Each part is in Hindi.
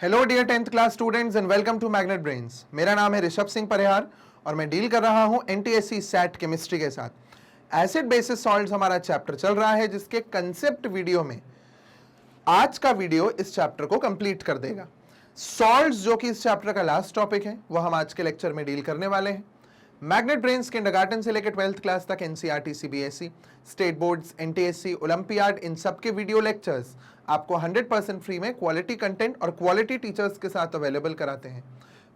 Hello dear 10th class students and welcome to magnet brains. मेरा नाम है ऋषभ सिंह परिहार और मैं डील कर रहा हूं एनटीएससी सैट केमिस्ट्री के साथ। एसिड बेसिस सॉल्ट्स हमारा चैप्टर चल रहा है, जिसके कंसेप्ट वीडियो में आज का वीडियो इस चैप्टर को कंप्लीट कर देगा। सॉल्ट्स जो कि इस चैप्टर का लास्ट टॉपिक है, वह हम आज के लेक्चर में डील करने वाले हैं। मैग्नेट ब्रेन्स किंडरगार्टन से लेकर 12th क्लास तक NCERT, CBSE, state boards, NTSC, olympiad, इन सब के वीडियो लेक्चर्स आपको 100% फ्री में क्वालिटी कंटेंट और क्वालिटी टीचर्स के साथ अवेलेबल कराते हैं।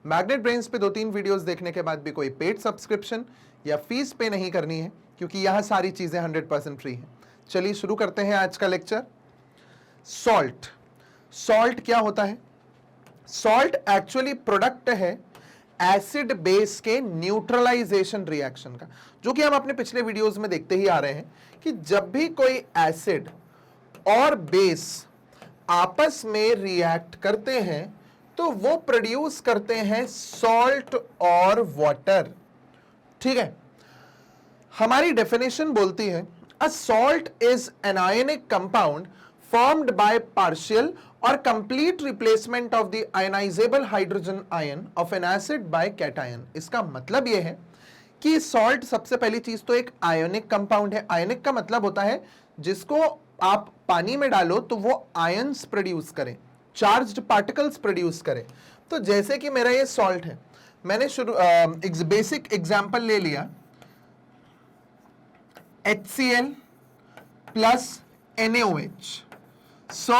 मैग्नेट ब्रेन्स पे 2-3 वीडियोस देखने के बाद भी कोई पेड सब्सक्रिप्शन या फीस पे नहीं करनी है, क्योंकि यहाँ सारी चीजें 100% फ्री हैं। चलिए शुरू करते हैं आज का लेक्चर। सॉल्ट क्या होता है? सॉल्ट एक्चुअली प्रोडक्ट है एसिड बेस के न्यूट्रलाइजेशन रिएक्शन का, जो कि हम अपने पिछले वीडियोस में देखते ही आ रहे हैं कि जब भी कोई एसिड और बेस आपस में रिएक्ट करते हैं तो वो प्रोड्यूस करते हैं सॉल्ट और वाटर। ठीक है, हमारी डेफिनेशन बोलती है a salt is an ionic compound formed by partial or complete replacement of the ionizable hydrogen ion of an acid by cation। इसका मतलब यह है कि सॉल्ट सबसे पहली चीज तो एक आयोनिक कंपाउंड है। आयोनिक का मतलब होता है जिसको आप पानी में डालो तो वो आयंस प्रोड्यूस करें, चार्ज्ड पार्टिकल्स प्रोड्यूस करें। तो जैसे कि मेरा ये सॉल्ट है, मैंने बेसिक एग्जांपल ले लिया HCl प्लस NaOH। सो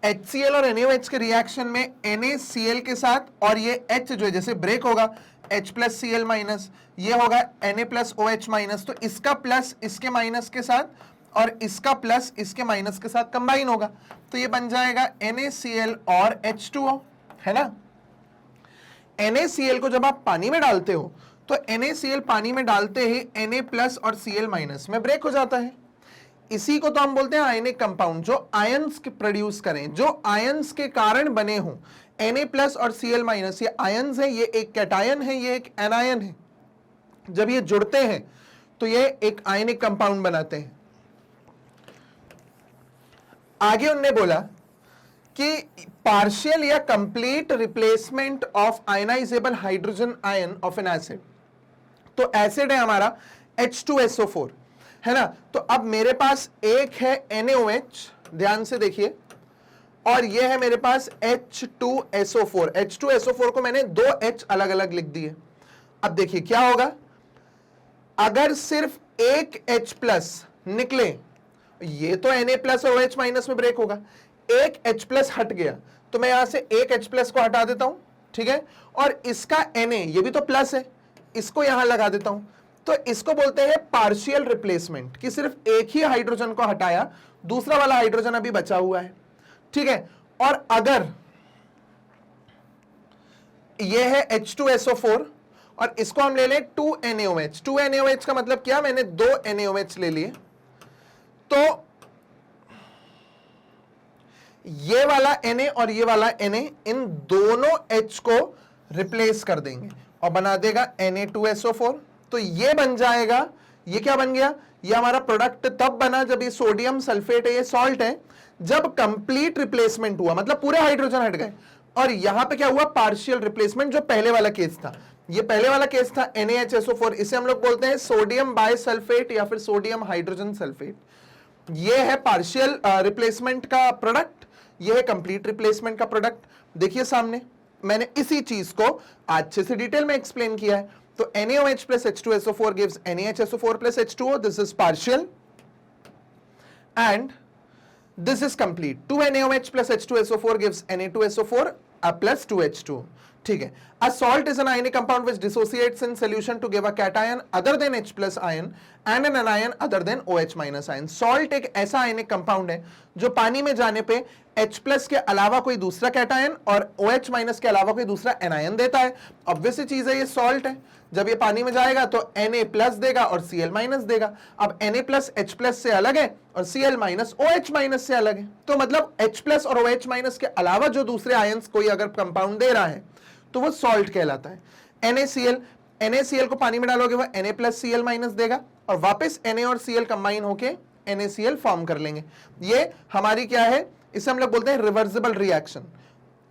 HCl और NaOH के रिएक्शन में NaCl के साथ और ये H जो है जैसे ब्रेक होगा H प्लस Cl माइनस, ये होगा Na प्लस OH माइनस, तो इसका प्लस इसके माइनस के साथ और इसका प्लस इसके माइनस के साथ कंबाइन होगा, तो ये बन जाएगा NaCl और H2O, है ना। NaCl को जब आप पानी में डालते हो तो NaCl पानी में डालते ही Na प्लस और Cl माइनस में ब्रेक हो जाता है। इसी को तो हम बोलते हैं आयनिक कंपाउंड, जो आयंस प्रोड्यूस करें, जो आयंस के कारण बने हों। Na प्लस और Cl माइनस ये आयंस है, ये एक कैटायन है, ये एक एनायन है। जब ये जुड़ते हैं तो ये एक आयनिक कंपाउंड बनाते हैं। आगे उन्होंने बोला कि पार्शियल या complete replacement of ionizable hydrogen ion of an acid. तो एसिड है हमारा H2SO4, है ना। तो अब मेरे पास एक है NaOH, ध्यान से देखिए, और ये है मेरे पास H2SO4। H2SO4 को मैंने 2 H अलग अलग लिख दिए। अब देखिए क्या होगा, अगर सिर्फ एक H प्लस निकले, ये तो Na प्लस और OH माइनस में ब्रेक होगा, एक H प्लस हट गया तो मैं यहां से एक H प्लस को हटा देता हूं, ठीक है, और इसका Na ये भी तो प्लस है, इसको यहां लगा देता हूं। तो इसको बोलते हैं पार्शियल रिप्लेसमेंट, कि सिर्फ एक ही हाइड्रोजन को हटाया, दूसरा वाला हाइड्रोजन अभी बचा हुआ है, ठीक है। और अगर यह है H2SO4 और इसको हम ले लें 2NaOH। 2NaOH का मतलब क्या, मैंने 2 NaOH ले लिए, तो ये वाला Na और ये वाला Na, इन दोनों H को रिप्लेस कर देंगे और बना देगा Na2SO4। तो ये बन जाएगा, ये क्या बन गया, ये हमारा प्रोडक्ट तब बना जब ये सोडियम सल्फेट है, ये सॉल्ट है, जब कंप्लीट रिप्लेसमेंट हुआ, मतलब पूरे हाइड्रोजन हट गए। और यहां पे क्या हुआ, पार्शियल रिप्लेसमेंट, जो पहले वाला केस था। ये पहले वाला केस था NaHSO4, इसे हम लोग बोलते हैं सोडियम बाइसल्फेट या फिर सोडियम हाइड्रोजन सल्फेट। ये है पार्शियल रिप्लेसमेंट का प्रोडक्ट, ये है कंप्लीट रिप्लेसमेंट का प्रोडक्ट। देखिए सामने मैंने इसी चीज को अच्छे से डिटेल में एक्सप्लेन किया है। तो NaOH plus H2SO4 gives NaHSO4 plus H2O. This is partial and this is complete. 2NaOH plus H2SO4 gives Na2SO4 plus 2H2O. ठीक है। A salt is an ionic compound which dissociates in solution to give a cation other than H plus ion and an anion other than OH minus ion. Salt एक ऐसा आयनिक कंपाउंड है जो पानी में जाने पे H प्लस के अलावा कोई दूसरा कैटायन और OH माइनस के अलावा कोई दूसरा एनायन देता है। ऑब्वियस चीज है, ये सॉल्ट है, जब ये पानी में जाएगा तो Na प्लस देगा और Cl माइनस देगा। अब Na प्लस H प्लस से अलग है और Cl माइनस OH माइनस से अलग है, तो मतलब H प्लस और OH माइनस के अलावा जो दूसरे आयंस कोई अगर कंपाउंड दे रहा है तो वो सॉल्ट कहलाता है। NaCl को पानी में डालोगे वो Na प्लस Cl माइनस देगा और वापस Na और Cl कंबाइन होके NaCl फॉर्म कर लेंगे। ये हमारी क्या है, इसे हम लोग बोलते हैं रिवर्सिबल रिएक्शन।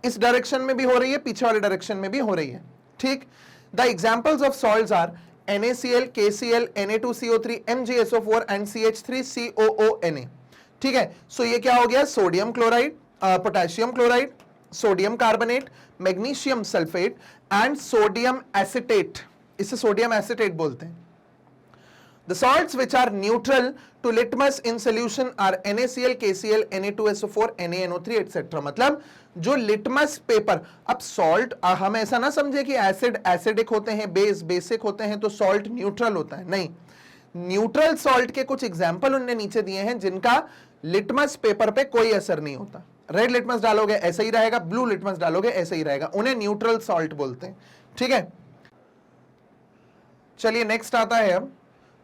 इस डायरेक्शन में भी हो रही है, पीछे वाले डायरेक्शन में भी हो रही है, ठीक। The examples of salts are NaCl, KCl, Na2CO3, MgSO4 and CH3COONA, ठीक है। सो ये क्या हो गया, sodium chloride, potassium chloride, sodium carbonate, magnesium sulphate and sodium acetate, इसे सोडियम एसिटेट बोलते हैं। The salts which are neutral to litmus in solution are NaCl, KCl, Na2SO4, NaNO3 etc. मतलब जो लिटमस पेपर, अब सॉल्ट हम ऐसा ना समझे कि एसिड एसिडिक होते हैं, बेस बेसिक होते हैं, तो सॉल्ट न्यूट्रल होता है, नहीं। न्यूट्रल सॉल्ट के कुछ एग्जाम्पल उनने नीचे दिए हैं जिनका लिटमस पेपर पे कोई असर नहीं होता। रेड लिटमस डालोगे ऐसा ही रहेगा, ब्लू लिटमस डालोगे ऐसा ही रहेगा, उन्हें न्यूट्रल सॉल्ट बोलते हैं, ठीक है। चलिए नेक्स्ट आता है अब,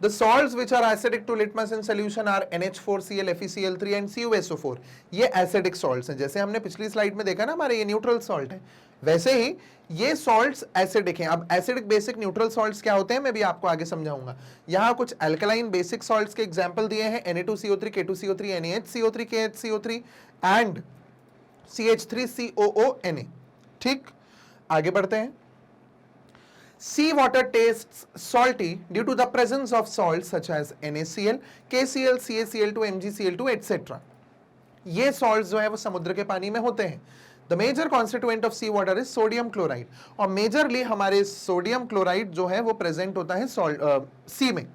the salts which are acidic to litmus in solution are NH4Cl, FeCl3 and CuSO4, ये acidic salts हैं। जैसे हमने पिछली स्लाइड में देखा ना, हमारे ये न्यूट्रल सॉल्ट है, वैसे ही ये सॉल्ट्स एसिडिक हैं। अब एसिडिक बेसिक न्यूट्रल सॉल्ट्स क्या होते हैं मैं भी आपको आगे समझाऊंगा। यहाँ कुछ अल्कलाइन बेसिक सॉल्ट्स के एग्जांपल दिए हैं, Na2CO3, K2CO3, NaHCO3, KHCO3 and CH3COONA, ठीक। आगे बढ़ते हैं। Sea water tastes salty due to the presence of salts such as NaCl, KCl, CaCl2, MgCl2 etc. ये salts जो है वो समुद्र के पानी में होते हैं। The major constituent of sea water is sodium chloride, और majorly हमारे सोडियम क्लोराइड जो है वो प्रेजेंट होता है सी में।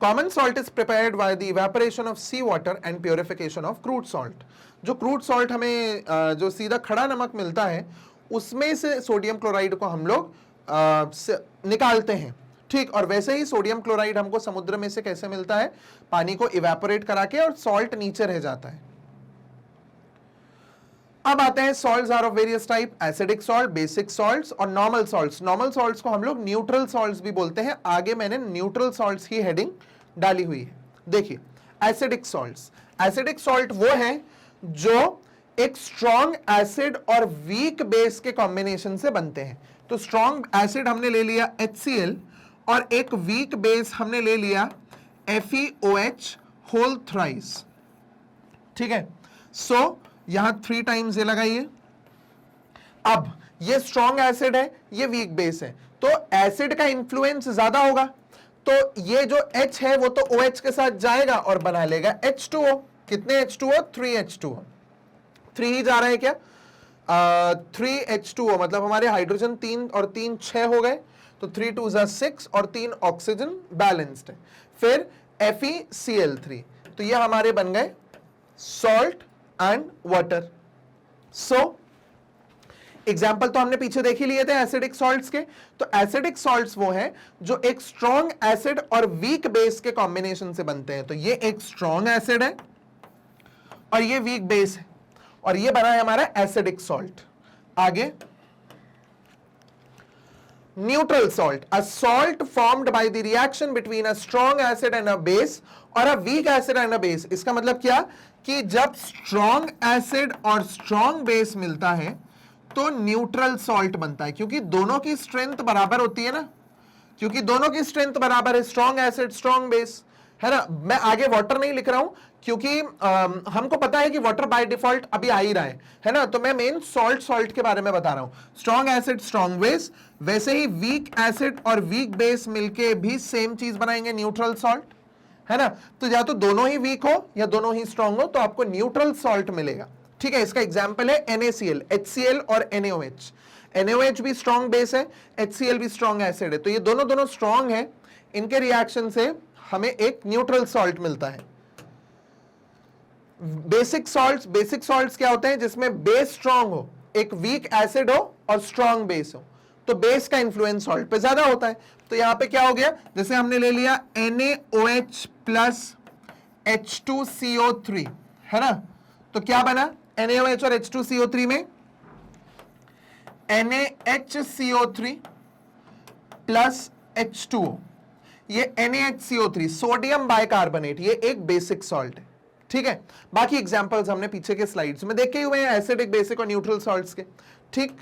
Common salt is prepared by the evaporation of sea water and purification of crude salt. जो crude salt हमें जो सीधा खड़ा नमक मिलता है उसमें से सोडियम क्लोराइड को हम लोग निकालते हैं, ठीक। और वैसे ही सोडियम क्लोराइड हमको समुद्र में से कैसे मिलता है, पानी को इवेपोरेट करा के, और सॉल्ट नीचे रह जाता है। अब आते हैं salts are of various type, acidic salt, basic salts और नॉर्मल सॉल्ट्स। नॉर्मल सॉल्ट्स को हम लोग न्यूट्रल सॉल्ट्स भी बोलते हैं। आगे मैंने न्यूट्रल सॉल्ट्स की हेडिंग डाली हुई है। देखिए एसिडिक सॉल्ट्स, एसिडिक सॉल्ट वो है जो एक स्ट्रॉन्ग एसिड और वीक बेस के कॉम्बिनेशन से बनते हैं। तो स्ट्रॉन्ग एसिड हमने ले लिया HCl और एक वीक बेस हमने ले लिया FeOH होल थ्राइस, ठीक है। सो यहां 3 टाइम्स ये लगाइए। अब ये स्ट्रॉन्ग एसिड है, ये वीक बेस है, तो एसिड का इंफ्लुएंस ज्यादा होगा, तो ये जो H है वो तो OH के साथ जाएगा और बना लेगा H2O। कितने H2O? 3H2O। 3 ही जा रहा है क्या? 3H2O मतलब हमारे हाइड्रोजन 3 और 3 6 हो गए, तो 3 2 6 और 3 ऑक्सीजन बैलेंस्ड है। फिर FeCl3, तो ये हमारे बन गए salt and water. So example तो हमने पीछे देख ही लिए थे एसिडिक सॉल्ट्स के। तो एसिडिक सॉल्ट्स वो हैं जो एक स्ट्रॉन्ग एसिड और वीक बेस के कॉम्बिनेशन से बनते हैं। तो ये एक स्ट्रॉन्ग एसिड है और ये वीक बेस है, और ये बना है हमारा एसिडिक सॉल्ट। आगे neutral salt, a salt formed by the reaction between a strong acid and a base or a weak acid and a base. इसका मतलब क्या कि जब स्ट्रॉन्ग एसिड और स्ट्रॉन्ग बेस मिलता है तो न्यूट्रल सॉल्ट बनता है, क्योंकि दोनों की स्ट्रेंथ बराबर होती है ना, क्योंकि दोनों की स्ट्रेंथ बराबर है, स्ट्रॉन्ग एसिड स्ट्रॉन्ग बेस, है ना। मैं आगे वाटर नहीं लिख रहा हूं क्योंकि हमको पता है कि वाटर बाय डिफॉल्ट अभी आ ही रहा है ना। तो मैं मेन सॉल्ट के बारे में बता रहा हूं। स्ट्रॉन्ग एसिड स्ट्रॉन्ग बेस, वैसे ही वीक एसिड और वीक बेस मिलके भी सेम चीज बनाएंगे, न्यूट्रल सॉल्ट, है ना। तो या तो दोनों ही वीक हो या दोनों ही स्ट्रॉन्ग हो, तो आपको न्यूट्रल सॉल्ट मिलेगा, ठीक है। इसका एग्जाम्पल है NaCl, HCl और NaOH। NaOH भी स्ट्रॉन्ग बेस है, HCl भी स्ट्रॉन्ग एसिड है, तो ये दोनों स्ट्रॉन्ग है। इनके रिएक्शन से हमें एक न्यूट्रल सॉल्ट मिलता है। बेसिक सॉल्ट्स क्या होते हैं? जिसमें बेस स्ट्रॉन्ग हो, एक वीक एसिड हो और स्ट्रॉन्ग बेस हो, तो बेस का इंफ्लुएंस सॉल्ट पे ज्यादा होता है। तो यहां पे क्या हो गया, जैसे हमने ले लिया NaOH प्लस H2CO3, है ना। तो क्या बना NaOH और H2CO3 में? NaHCO3 प्लस H2O, ये NaHCO3 सोडियम बाइकार्बोनेट, ये एक बेसिक सॉल्ट है, ठीक है। बाकी एग्जांपल्स हमने पीछे के स्लाइड्स में देखे हुए हैं एसिडिक, बेसिक और न्यूट्रल सॉल्ट्स के, ठीक।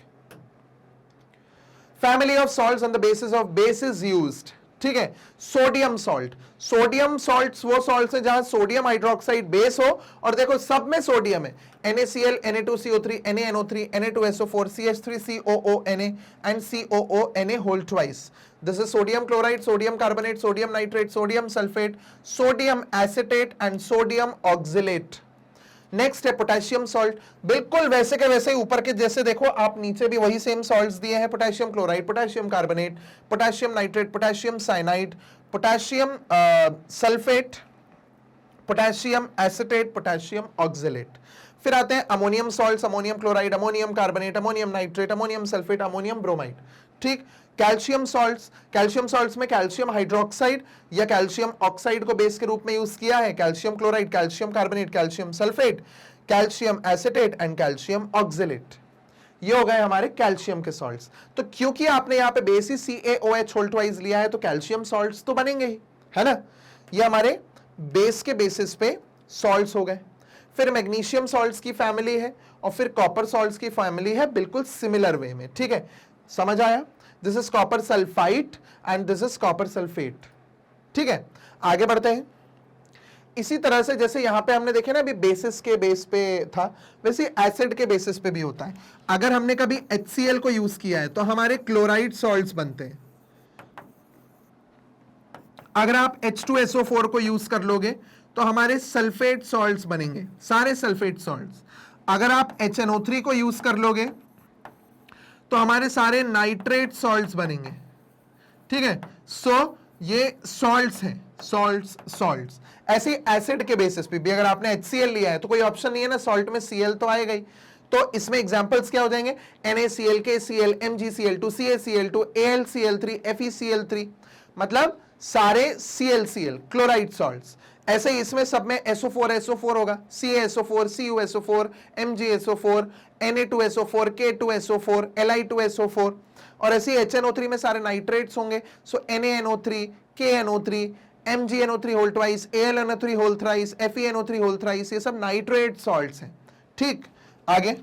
Family of salts on the basis of basis used, ठीक है। सोडियम सॉल्ट, सोडियम सॉल्ट्स वो सॉल्ट्स हैं जहां सोडियम हाइड्रोक्साइड बेस हो और देखो सब में सोडियम है, NaCl, Na2CO3, NaNO3, Na2SO4, CH3COO Na and COO Na whole twice. This is sodium chloride, sodium carbonate, sodium nitrate, sodium sulfate, sodium acetate and sodium oxalate. Next है पोटेशियम सॉल्ट, बिल्कुल वैसे के वैसे ऊपर के जैसे देखो आप, नीचे भी वही सेम सॉल्ट्स दिए हैं, potassium chloride, potassium carbonate, potassium nitrate, potassium cyanide, potassium sulphate, potassium acetate, potassium oxalate. फिर आते हैं ammonium salts, ammonium chloride, ammonium carbonate, ammonium nitrate, ammonium sulphate, ammonium bromide. ठीक। कैल्शियम सॉल्ट्स, कैल्शियम सॉल्ट्स में कैल्शियम हाइड्रोक्साइड या कैल्शियम ऑक्साइड को बेस के रूप में यूज किया है, calcium chloride, calcium carbonate, calcium sulphate, calcium acetate and calcium oxalate. ये हो गए हमारे कैल्शियम के सॉल्ट्स। तो क्योंकि आपने यहाँ पे बेस ही CaOH होल ट्वाइस लिया है तो कैल्शियम सॉल्ट्स तो बनेंगे ही, है ना। ये हमारे बेस के बेसिस पे सॉल्ट्स हो गए। फिर मैग्नीशियम सॉल्ट्स की फैमिली है और फिर कॉपर सॉल्ट्स की फैमिली है, बिल्कुल सिमिलर वे में। ठीक है, समझ आया। This is copper sulphite and this is copper sulphate. ठीक है, आगे बढ़ते हैं। इसी तरह से जैसे यहां पे हमने देखे ना अभी बेसिस के बेस पे था, वैसे एसिड के बेसिस पे भी होता है। अगर हमने कभी HCl को यूज किया है तो हमारे क्लोराइड सॉल्ट्स बनते हैं। अगर आप H2SO4 को यूज कर लोगे तो हमारे सल्फेट सॉल्ट्स बनेंगे, सारे सल्फेट सॉल्ट्स। अगर आप HNO3 को यूज कर लोगे तो हमारे सारे नाइट्रेट सॉल्ट्स बनेंगे। ठीक है, सो ये सॉल्ट्स हैं, सॉल्ट्स। ऐसे एसिड के बेसिस पे भी अगर आपने HCl लिया है तो कोई ऑप्शन नहीं है ना, सॉल्ट में Cl तो आएगा ही। तो इसमें एग्जांपल्स क्या हो जाएंगे, NaCl, KCl, MgCl2, CaCl2, AlCl3, FeCl3, मतलब सारे ClCl क्लोराइड सॉल्ट्स। ऐसे ही इसमें सब में SO4 होगा, CaSO4, CuSO4, MgSO4, Na2SO4, K2SO4, Li2SO4, और ऐसे ही HNO3 में सारे नाइट्रेट्स होंगे। So NaNO3, KNO3, MgNO3 whole twice, AlNO3 whole thrice, FeNO3 whole thrice, ये सब नाइट्रेट सॉल्ट्स हैं। ठीक, आगे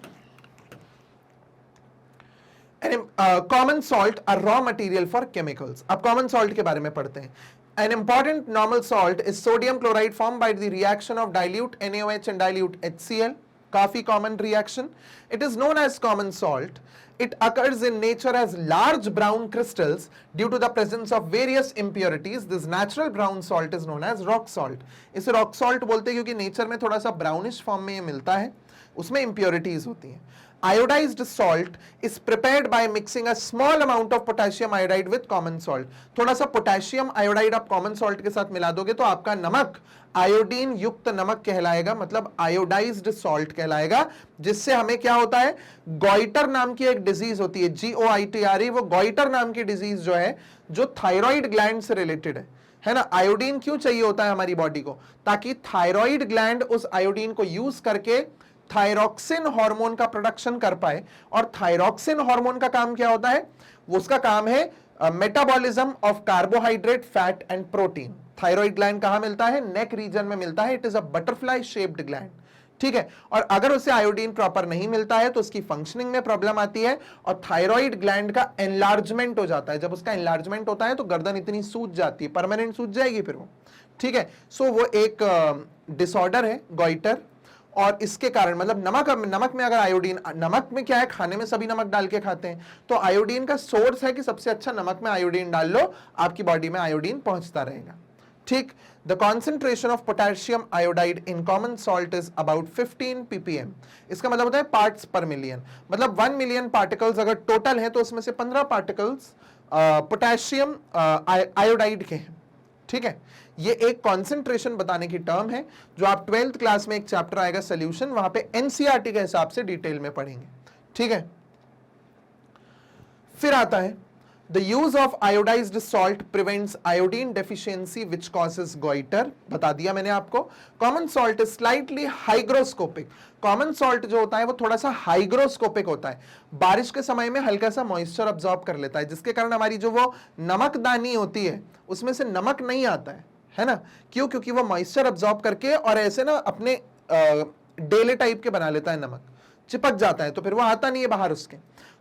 common salt a raw material for chemicals. अब कॉमन सॉल्ट के बारे में पढ़ते हैं। An important normal salt is sodium chloride formed by the reaction of dilute NaOH and dilute HCl. काफी common reaction. It is known as common salt. It occurs in nature as large brown crystals due to the presence of various impurities. This natural brown salt is known as rock salt. इसे rock salt बोलते हैं क्योंकि नेचर में थोड़ा सा ब्राउनिश फॉर्म में ये मिलता है, उसमें impurities होती हैं। Iodized salt is prepared by mixing a small amount of potassium iodide with common salt. थोड़ा सा पोटेशियम आयोडाइड आप कॉमन सॉल्ट के साथ मिला दोगे तो आपका नमक आयोडीन युक्त नमक कहलाएगा, मतलब आयोडाइज्ड सॉल्ट कहलाएगा, जिससे हमें क्या होता है, गॉइटर नाम की एक डिजीज होती है, GOITRE। वो गॉइटर नाम की डिजीज जो है, जो थायराइड ग्लैंड से रिलेटेड है ना। आयोडीन क्यों चाहिए होता है हमारी बॉडी को, ताकि थायराइड ग्लैंड उस आयोडीन को यूज करके थायरॉक्सिन हार्मोन का प्रोडक्शन कर पाए। और थायरॉक्सिन हार्मोन का काम क्या होता है, उसका काम है metabolism of carbohydrate, fat and protein. Thyroid gland कहां मिलता है, नेक रीजन में मिलता है। It is a butterfly shaped gland. ठीक है, और अगर उसे आयोडीन प्रॉपर नहीं मिलता है तो उसकी फंक्शनिंग में प्रॉब्लम आती है और थायराइड ग्लैंड का एनलार्जमेंट हो जाता है। जब उसका एनलार्जमेंट होता है तो गर्दन इतनी सूज जाती है, परमानेंट सूज जाएगी फिर वो। ठीक है, सो वो एक डिसऑर्डर है गॉइटर, और इसके कारण मतलब नमक में अगर आयोडीन, नमक में क्या है, खाने में सभी नमक डाल के खाते हैं, तो आयोडीन का सोर्स है कि सबसे अच्छा नमक में आयोडीन डाल लो, आपकी बॉडी में आयोडीन पहुंचता रहेगा। ठीक, the concentration of potassium iodide in common salt is about 15 ppm। इसका मतलब होता है पार्ट्स पर मिलियन, मतलब 1 मिलियन पार्टिकल्स अगर टोटल है तो उसमें से 15 पार्टिकल्स पोटेशियम आयोडाइड के हैं। ठीक है, ये एक कॉन्सेंट्रेशन बताने की टर्म है जो आप 12th क्लास में एक चैप्टर आएगा सोल्यूशन, वहां पे एनसीईआरटी के हिसाब से डिटेल में पढ़ेंगे। ठीक है, फिर आता है the use of iodised salt prevents iodine deficiency which causes goitre. बता दिया मैंने आपको। Common salt is slightly hygroscopic. Common salt जो होता है वो थोड़ा सा हाइग्रोस्कोपिक होता है, बारिश के समय में हल्का सा मॉइस्चर अब्सॉर्ब कर लेता है, जिसके कारण हमारी जो वो नमकदानी होती है उसमें से नमक नहीं आता है ना। क्यों, क्योंकि वो मॉइस्चर अब्सॉर्ब करके और ऐसे ना अपने डेले टाइप के बना लेता है नमक। चिपक जाता है, तो फिर वो आता नहीं है बाहर उसके।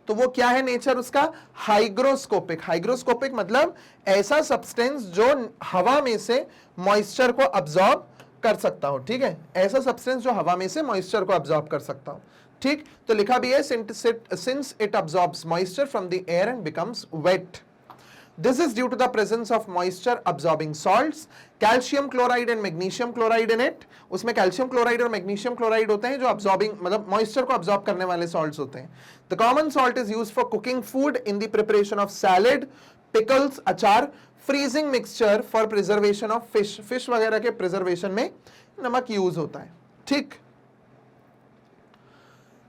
तो वो क्या है नेचर उसका? हाइग्रोस्कोपिक। हाइग्रोस्कोपिक मतलब ऐसा सब्सटेंस जो हवा में से मॉइस्चर को अब्सॉर्ब कर सकता हो, ठीक है, ऐसा सब्सटेंस जो हवा में से मॉइस्चर को अब्सॉर्ब कर सकता हो, ठीक। तो लिखा भी है since it absorbs moisture from the air and becomes wet, this is due to the presence of moisture absorbing salts, calcium chloride and magnesium chloride in it। उसमें calcium chloride और magnesium chloride होते हैं जो absorbing मतलब moisture को absorb करने वाले salts होते हैं। The common salt is used for cooking food in the preparation of salad, pickles, अचार, freezing mixture for preservation of fish। fish वगैरह के preservation में नमक use होता है, ठीक।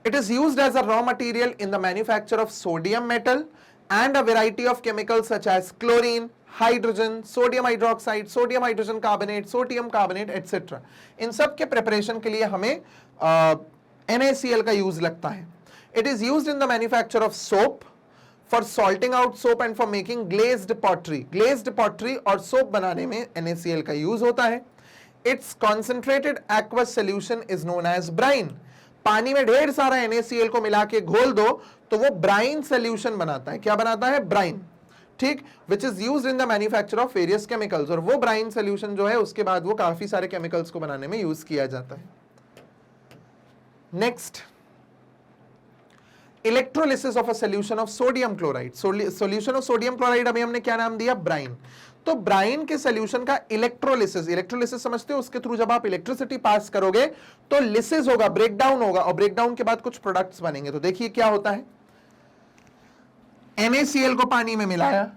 It is used as a raw material in the manufacture of sodium metal and a variety of chemicals such as chlorine, hydrogen, sodium hydroxide, sodium hydrogen carbonate, sodium carbonate, etc. इन सब के preparation के लिए हमें NaCl का use लगता है। It is used in the manufacture of soap, for salting out soap and for making glazed pottery। glazed pottery और soap बनाने में NaCl का use होता है। Its concentrated aqueous solution is known as brine। पानी में ढेर सारा NaCl को मिला के घोल दो तो वो ब्राइन सोल्यूशन बनाता है। क्या बनाता है? ब्राइन, ठीक, which is used in the manufacture of various chemicals. और वो ब्राइन सोल्यूशन जो है उसके बाद वो काफी सारे केमिकल्स को बनाने में यूज किया जाता है। Next, electrolysis of a solution of sodium chloride. Solution of sodium chloride अभी हमने क्या नाम दिया? ब्राइन। तो ब्राइन के सोल्यूशन का इलेक्ट्रोलिसिस, इलेक्ट्रोलिसिस समझते हो? उसके थ्रू जब आप इलेक्ट्रिसिटी पास करोगे तो लिसिस होगा, ब्रेकडाउन होगा, और ब्रेकडाउन के बाद कुछ प्रोडक्ट्स बनेंगे। तो देखिए क्या होता है, NaCl को पानी में मिलाया,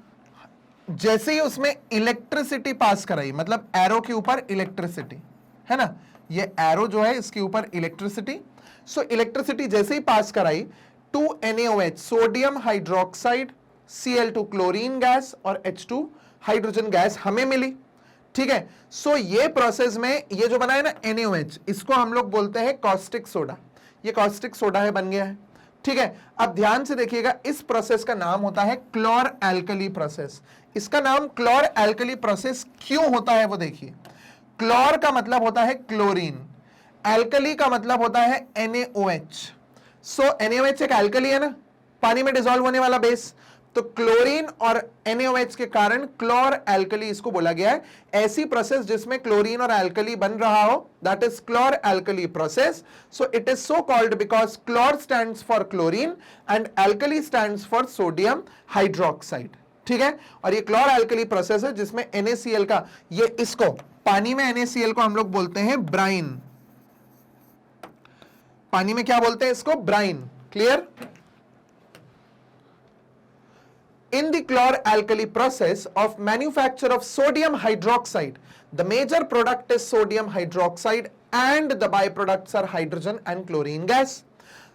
जैसे ही उसमें इलेक्ट्रिसिटी पास कराई, मतलब एरो के ऊपर इलेक्ट्रिसिटी है ना, ये एरो जो है इसके ऊपर इलेक्ट्रिसिटी, सो इलेक्ट्रिसिटी जैसे ही पास कराई, 2NaOH sodium hydroxide, Cl2 chlorine gas और H2 हाइड्रोजन गैस हमें मिली, ठीक है। सो ये प्रोसेस में ये जो बना है ना NaOH, इसको हम लोग बोलते हैं कॉस्टिक सोडा। ये कॉस्टिक सोडा है, बन गया है, ठीक है। अब ध्यान से देखिएगा, इस प्रोसेस का नाम होता है क्लोर एल्कली प्रोसेस। इसका नाम क्लोर एल्कली प्रोसेस क्यों होता है वो देखिए। क्लोर का मतलब होता है क्लोरीन, एल्कली का मतलब होता है NaOH। सो NaOH एक एल्कली है ना, पानी में डिसॉल्व होने वाला बेस, तो क्लोरीन और NaOH के कारण क्लोर एल्कली इसको बोला गया है। ऐसी प्रोसेस जिसमें क्लोरीन और एल्कली बन रहा हो, that is chlor alkali process. So it is so called because chlor stands for chlorine and alkali stands for sodium hydroxide, ठीक है। और ये क्लोर एल्कली प्रोसेस है जिसमें NaCl का, ये इसको पानी में NaCl को हम लोग बोलते हैं ब्राइन। पानी में क्या बोलते हैं इसको? Brine, clear. In the chlor-alkali process of manufacture of sodium hydroxide, the major product is sodium hydroxide and the byproducts are hydrogen and chlorine gas.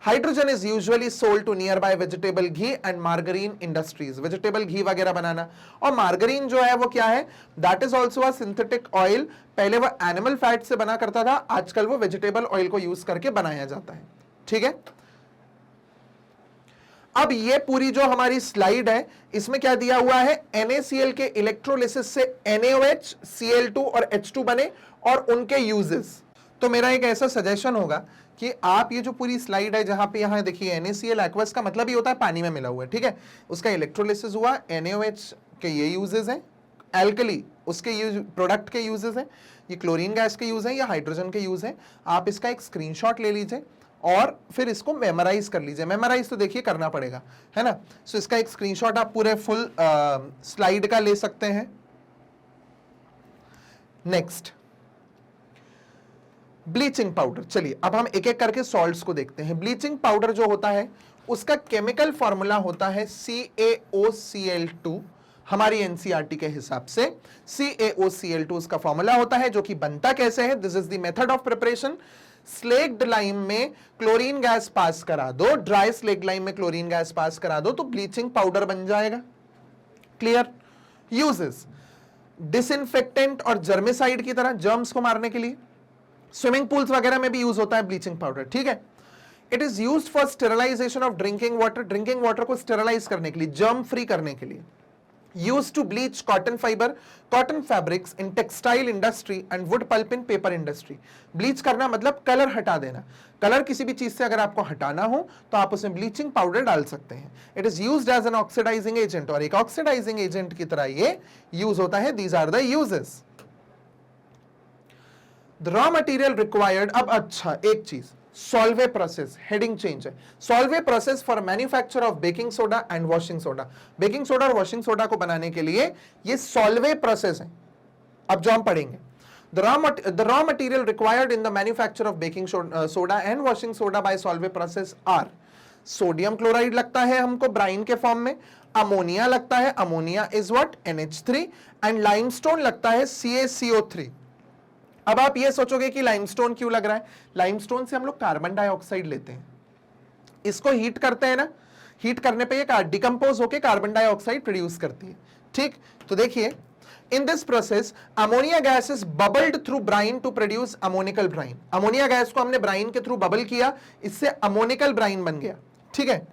Hydrogen is usually sold to nearby vegetable ghee and margarine industries. Vegetable ghee वगैरह बनाना, और margarine जो है वो क्या है? That is also a synthetic oil। पहले वो animal fat से बना करता था, आजकल वो vegetable oil को use करके बनाया जाता है, ठीक है। अब ये पूरी जो हमारी स्लाइड है इसमें क्या दिया हुआ है? NaCl के इलेक्ट्रोलिसिस से NaOH, Cl2 और H2 बने और उनके यूजेस। तो मेरा एक ऐसा सजेशन होगा कि आप ये जो पूरी स्लाइड है जहां पे यहां देखिए NaCl एक्वस का मतलब ही होता है पानी में मिला हुआ है, ठीक है। उसका इलेक्ट्रोलिसिस हुआ, NaOH के ये यूजेस हैं, एल्कली उसके प्रोडक्ट के यूजेस हैं, ये क्लोरीन गैस के यूज हैं या हाइड्रोजन के यूज हैं। आप इसका एक स्क्रीनशॉट ले लीजिए और फिर इसको मेमोराइज कर लीजिए। मेमोराइज तो देखिए करना पड़ेगा, है ना। सो इसका एक स्क्रीनशॉट आप पूरे फुल स्लाइड का ले सकते हैं। Next, bleaching powder. चलिए अब हम एक एक करके सॉल्ट्स को देखते हैं। ब्लीचिंग पाउडर जो होता है उसका केमिकल फॉर्मूला होता है CaOCl2। हमारी एनसीईआरटी के हिसाब से CaOCl2 उसका फॉर्मूला होता है, जो कि बनता कैसे है? This is the method of preparation. Slaked lime में क्लोरीन गैस पास करा दो, ड्राई स्लेक्ड लाइम में क्लोरीन गैस पास करा दो तो ब्लीचिंग पाउडर बन जाएगा, क्लियर। यूजेस, डिसइंफेक्टेंट और जर्मिसाइड की तरह, जर्म्स को मारने के लिए। स्विमिंग पूल्स वगैरह में भी यूज होता है ब्लीचिंग पाउडर, ठीक है। It is used for sterilization of drinking water, drinking water को स्टेरिलाइज करने के लिए, जर्म फ्री करने के लिए used to bleach cotton fiber, cotton fabrics in textile industry and wood pulp in paper industry. bleach करना मतलब कलर हटा देना. कलर किसी भी चीज से अगर आपको हटाना हो तो आप उसमें ब्लीचिंग पाउडर डाल सकते हैं. It is used as an oxidizing agent, और एक ऑक्सीडाइजिंग एजेंट की तरह ये यूज होता है. These are the uses. The raw material required. अब अच्छा एक चीज, Solvay process, heading change है. Solvay process for manufacture of baking soda and washing soda. Baking soda और washing soda को बनाने के लिए ये Solvay process है. अब जो हम पढ़ेंगे, the raw material required in the manufacture of baking soda and washing soda by Solvay process are sodium chloride लगता है हमको ब्राइन के फॉर्म में, अमोनिया लगता है, ammonia is what, NH3, and limestone लगता है CaCO3. अब आप ये सोचोगे कि लाइमस्टोन क्यों लग रहा है. लाइमस्टोन से हम लोग कार्बन डाइऑक्साइड लेते हैं, इसको हीट करते हैं ना, हीट करने पे ये डिकम्पोज होकर कार्बन डाइऑक्साइड प्रोड्यूस करती है. ठीक, तो देखिए, in this process ammonia gas is bubbled through brine to produce ammoniacal brine. Ammonia gas को हमने ब्राइन के थ्रू बबल किया, इससे अमोनिकल ब्राइन बन गया. ठीक है,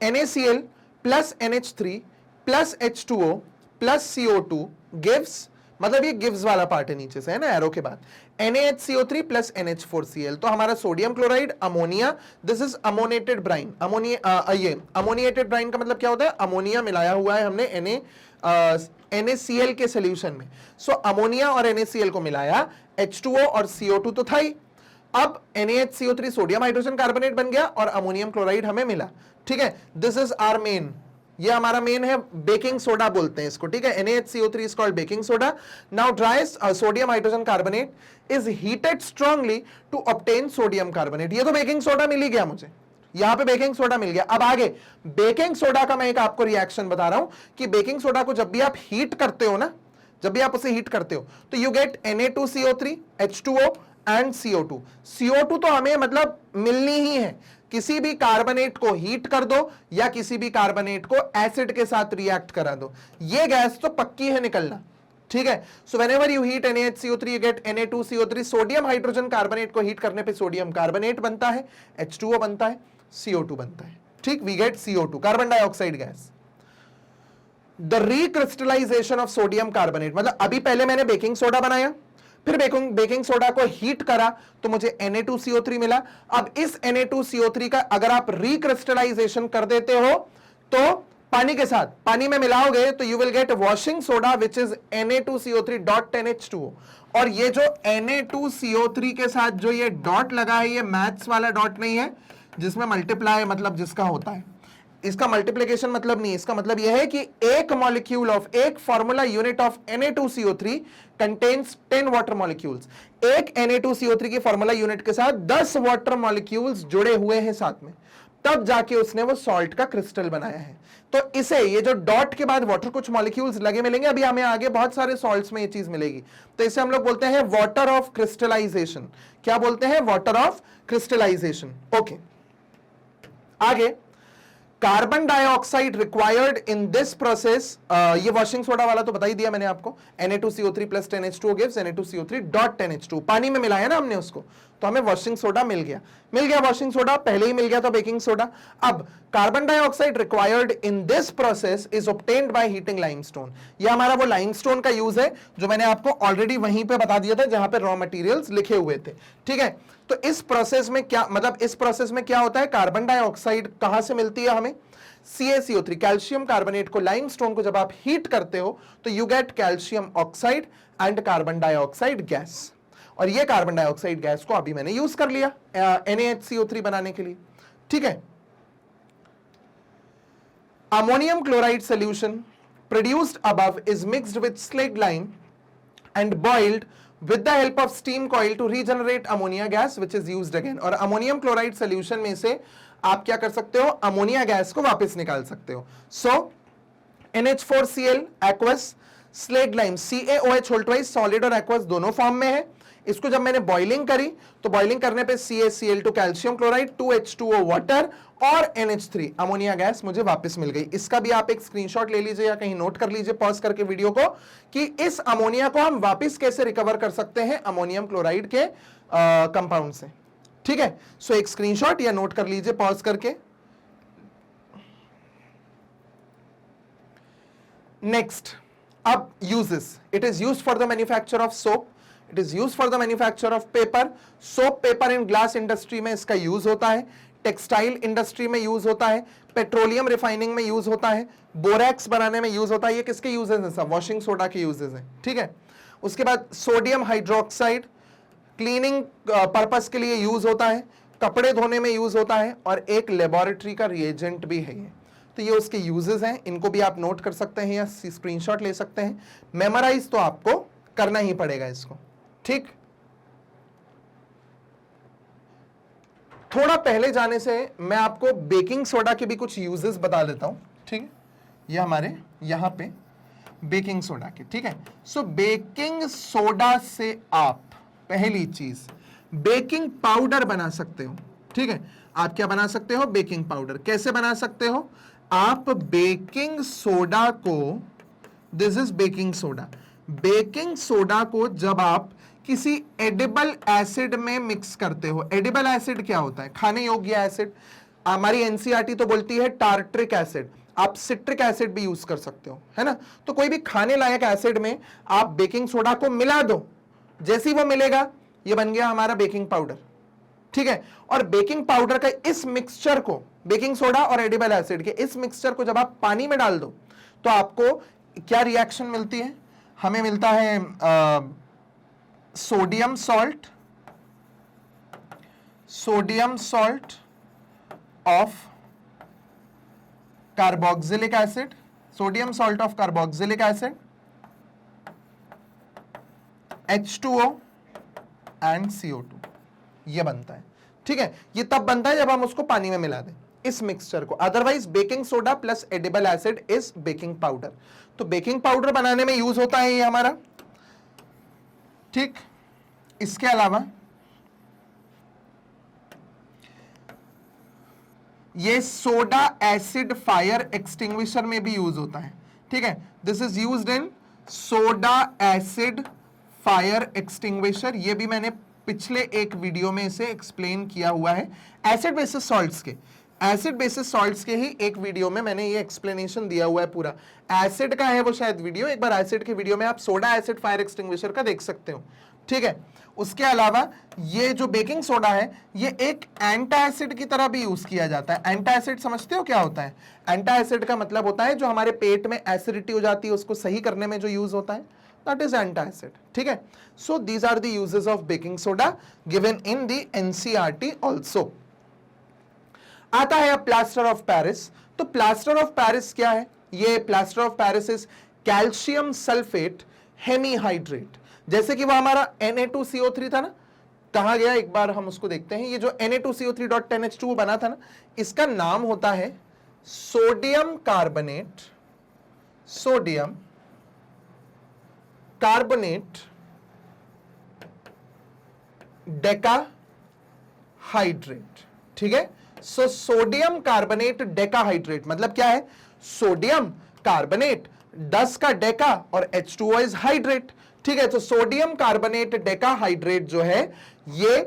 NaCl plus NH3 plus H2O plus CO2 gives, मतलब ये गिव्स वाला पार्ट है नीचे से, है ना, एरो के बाद, NaHCO3 प्लस NH4Cl. तो हमारा sodium chloride, ammonia, this is ammoniated brine. Ammonia, ये अमोनिएटेड ब्राइन का मतलब क्या होता है, अमोनिया मिलाया हुआ है हमने NaCl के सोल्यूशन में. सो अमोनिया और NaCl को मिलाया, H2O और CO2 तो था ही, अब NaHCO3 सोडियम हाइड्रोजन कार्बोनेट बन गया और अमोनियम क्लोराइड हमें मिला. ठीक है, दिस इज आवर मेन, ये हमारा मेन है, बेकिंग सोडा बोलते हैं इसको. ठीक है, NaHCO3 is called baking soda. Now dry sodium hydrogen carbonate is heated strongly to obtain sodium carbonate. ये तो बेकिंग सोडा मिल ही गया मुझे, यहां पे बेकिंग सोडा मिल गया. अब आगे बेकिंग सोडा का मैं एक आपको रिएक्शन बता रहा हूं कि बेकिंग सोडा को जब भी आप हीट करते हो ना, जब भी आप उसे हीट करते हो तो you get Na2CO3, H2O and CO2. CO2 तो हमें मतलब मिलनी ही है. किसी भी कार्बोनेट को हीट कर दो या किसी भी कार्बोनेट को एसिड के साथ रिएक्ट करा दो, ये गैस तो पक्की है निकलना. ठीक है, so whenever you heat NaHCO3 you get Na2CO3. Sodium hydrogen carbonate को हीट करने पे सोडियम कार्बोनेट बनता है, H2O बनता है, CO2 बनता है. ठीक, we get CO2, carbon dioxide gas. The recrystallization of sodium carbonate, मतलब अभी पहले मैंने बेकिंग सोडा बनाया, फिर बेकिंग सोडा को हीट करा तो मुझे Na2CO3 मिला. अब इस Na2CO3 का अगर आप रिक्रिस्टलाइजेशन कर देते हो तो पानी के साथ, पानी में मिलाओगे तो you will get washing soda which is Na2CO3 dot 10H2O. और ये जो Na2CO3 के साथ जो ये डॉट लगा है, ये मैथ्स वाला डॉट नहीं है जिसमें मल्टीप्लाई मतलब जिसका होता है, इसका मल्टीप्लिकेशन मतलब नहीं, इसका मतलब यह है कि एक मॉलिक्यूल ऑफ, एक formula unit of Na2CO3 contains 10 water molecules. एक Na2CO3 की फॉर्मूला यूनिट के साथ 10 वाटर मॉलिक्यूल्स जुड़े हुए हैं साथ में, तब जाके उसने वो सॉल्ट का क्रिस्टल बनाया है. तो इसे, ये जो डॉट के बाद वाटर कुछ मॉलिक्यूल्स लगे मिलेंगे, अभी हमें आगे बहुत सारे सॉल्ट्स में ये चीज मिलेगी, तो इसे हम लोग बोलते हैं वाटर ऑफ क्रिस्टलाइजेशन. क्या बोलते हैं, वाटर ऑफ क्रिस्टलाइजेशन. ओके, आगे carbon dioxide required in this process. ये वॉशिंग सोडा वाला तो बता ही दिया मैंने आपको, Na2CO3 plus 10H2O gives Na2CO3 dot 10H2. पानी में मिलाया ना हमने उसको, तो हमें वॉशिंग सोडा मिल गया वॉशिंग सोडा, पहले ही मिल गया था बेकिंग सोडा. अब carbon dioxide required in this process is obtained by heating limestone. ये हमारा वो लाइमस्टोन का यूज है जो मैंने आपको ऑलरेडी वहीं पे बता दिया था जहां पे रॉ मटेरियल्स लिखे हुए थे. ठीक है, तो इस प्रोसेस में क्या मतलब, इस प्रोसेस में क्या होता है, कार्बन डाइऑक्साइड कहां से मिलती है हमें, CaCO3 कैल्शियम कार्बोनेट को, लाइमस्टोन को जब आप हीट करते हो तो you get calcium oxide and carbon dioxide gas. और ये कार्बन डाइऑक्साइड गैस को अभी मैंने यूज कर लिया NaHCO3 बनाने के लिए. ठीक है, ammonium chloride solution produced above is mixed with slaked lime and boiled with the help of steam coil to regenerate ammonia gas which is used again. और अमोनियम क्लोराइड सोल्यूशन में से आप क्या कर सकते हो, अमोनिया गैस को वापस निकाल सकते हो. So NH4Cl aqueous, slaked lime CaOH whole twice, solid और एक्वस दोनों फॉर्म में है. इसको जब मैंने बॉइलिंग करी तो बॉइलिंग करने पे CaCl2 calcium chloride, 2H2O water और NH3 अमोनिया गैस मुझे वापस मिल गई. इसका भी आप एक स्क्रीनशॉट ले लीजिए या कहीं नोट कर लीजिए पॉज करके वीडियो को, कि इस अमोनिया को हम वापस कैसे रिकवर कर सकते हैं अमोनियम क्लोराइड के कंपाउंड से. ठीक है, सो एक स्क्रीनशॉट या नोट कर लीजिए पॉज करके. नेक्स्ट, अब uses, it is used for the manufacture of soap, it is used for the manufacture of paper, soap paper in glass industry में इसका यूज होता है, टेक्सटाइल इंडस्ट्री में यूज होता है, पेट्रोलियम रिफाइनिंग में यूज होता है, बोरैक्स बनाने में यूज होता है। ये किसके यूजेस हैं? सब वॉशिंग सोडा के यूजेस हैं, ठीक है। उसके बाद सोडियम हाइड्रोक्साइड क्लीनिंग पर्पस के लिए यूज होता है, कपड़े धोने में यूज होता है, और एक लेबोरेटरी का रिएजेंट भी है ये। तो ये उसके यूजेस हैं, इनको भी आप नोट कर सकते हैं या स्क्रीनशॉट ले सकते हैं। मेमोराइज तो आपको करना ही पड़ेगा इसको, ठीक। थोड़ा पहले जाने से मैं आपको बेकिंग सोडा के भी कुछ यूजेस बता देता हूं, ठीक है। ये हमारे यहां पे बेकिंग सोडा के, ठीक है। सो बेकिंग सोडा से आप पहली चीज बेकिंग पाउडर बना सकते हो, ठीक है। आप क्या बना सकते हो? Baking powder. कैसे बना सकते हो? आप बेकिंग सोडा को, this is baking soda, baking soda को जब आप किसी एडिबल एसिड में मिक्स करते हो, एडिबल एसिड क्या होता है? खाने योग्य एसिड। हमारी एनसीईआरटी तो बोलती है टार्ट्रिक एसिड, आप सिट्रिक एसिड भी यूज कर सकते हो, है ना। तो कोई भी खाने लायक एसिड में आप बेकिंग सोडा को मिला दो, जैसे ही वो मिलेगा ये बन गया हमारा बेकिंग पाउडर, ठीक है। और बेकिंग पाउडर का इस मिक्सचर को, बेकिंग सोडा और एडिबल एसिड के इस मिक्सचर को जब आप पानी में डाल दो तो आपको क्या रिएक्शन मिलती है? हमें मिलता है sodium salt, sodium salt of carboxylic acid, sodium salt of carboxylic acid, H2O and CO2, ये बनता है, ठीक है। ये तब बनता है जब हम उसको पानी में मिला दें इस मिक्सचर को। Otherwise baking soda plus edible acid is baking powder. तो बेकिंग पाउडर बनाने में यूज होता है ये हमारा, ठीक। इसके अलावा ये सोडा एसिड फायर एक्सटिंग्विशर में भी यूज होता है, ठीक है। This is used in soda acid fire extinguisher. ये भी मैंने पिछले एक वीडियो में इसे एक्सप्लेन किया हुआ है। एसिड बेसिस सॉल्ट्स के, एसिड बेसिस सॉल्ट्स के ही एक वीडियो में मैंने ये एक्सप्लेनेशन दिया हुआ है पूरा। एसिड का है वो शायद वीडियो, एक बार एसिड के वीडियो में आप सोडा एसिड फायर एक्सटिंग्विशर का देख सकते हो, ठीक है। उसके अलावा ये जो बेकिंग सोडा है ये एक एंटी एसिड की तरह भी यूज किया जाता है। एंटी एसिड समझते हो क्या होता है? एंटी एसिड का मतलब होता है जो हमारे पेट में एसिडिटी हो जाती है उसको सही करने में जो यूज होता है, that is antacid, ठीक है। So these are the uses of baking soda given in the NCERT also. आता है अब प्लास्टर ऑफ पेरिस। तो प्लास्टर ऑफ पेरिस क्या है? ये plaster of Paris is calcium sulphate hemihydrate. जैसे कि वो हमारा Na2CO3 था ना, कहा गया एक बार हम उसको देखते हैं। ये जो Na2CO3.10H2 बना था ना, इसका नाम होता है sodium carbonate, sodium carbonate decahydrate, ठीक है। सो सोडियम कार्बोनेट डेकाहाइड्रेट मतलब क्या है? सोडियम कार्बोनेट 10 का डेका और H2O इज हाइड्रेट, ठीक है। तो सोडियम कार्बोनेट डेकाहाइड्रेट जो है ये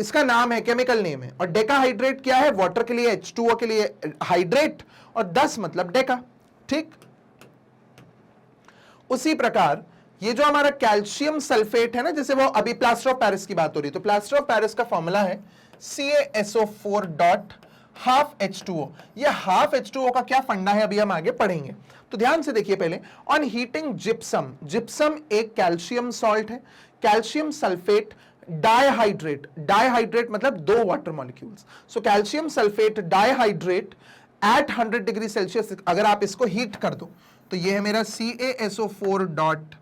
इसका नाम है, केमिकल नेम है। और डेकाहाइड्रेट क्या है? वाटर के लिए H2O के लिए हाइड्रेट, और 10 मतलब डेका, ठीक। उसी प्रकार ये जो हमारा कैल्शियम सल्फेट है ना, जैसे वो अभी प्लास्टर ऑफ पेरिस की बात हो रही, तो प्लास्टर ऑफ पेरिस का फॉर्मूला है CaSO4 डॉट हाफ H2O। ये हाफ H2O का क्या फंडा है अभी हम आगे पढ़ेंगे। तो ध्यान से देखिए पहले, ऑन हीटिंग जिप्सम, जिप्सम एक कैल्शियम सॉल्ट है, कैल्शियम सल्फेट डाइहाइड्रेट, डाइहाइड्रेट मतलब 2 water molecules. So calcium sulphate dihydrate at 100 degree Celsius, अगर आप इसको हीट कर दो तो ये है मेरा CaSO4 dot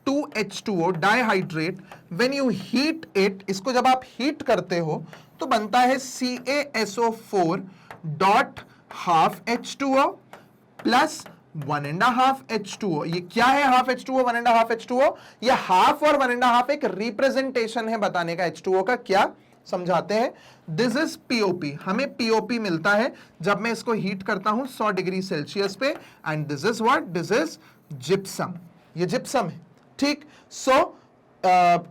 2H2O dihydrate. When you heat it, इसको जब आप हीट करते हो तो बनता है CaSO4 dot half H2O plus 1.5 H2O। ये क्या है हाफ H2O 1.5 H2O? ये हाफ और 1.5 एक रिप्रेजेंटेशन है बताने का H2O का। क्या समझाते हैं? This is POP। हमें POP मिलता है जब मैं इसको हीट करता हूं 100 डिग्री सेल्सियस पे। And this is what? This is gypsum. ये जिप्सम है, ठीक। सो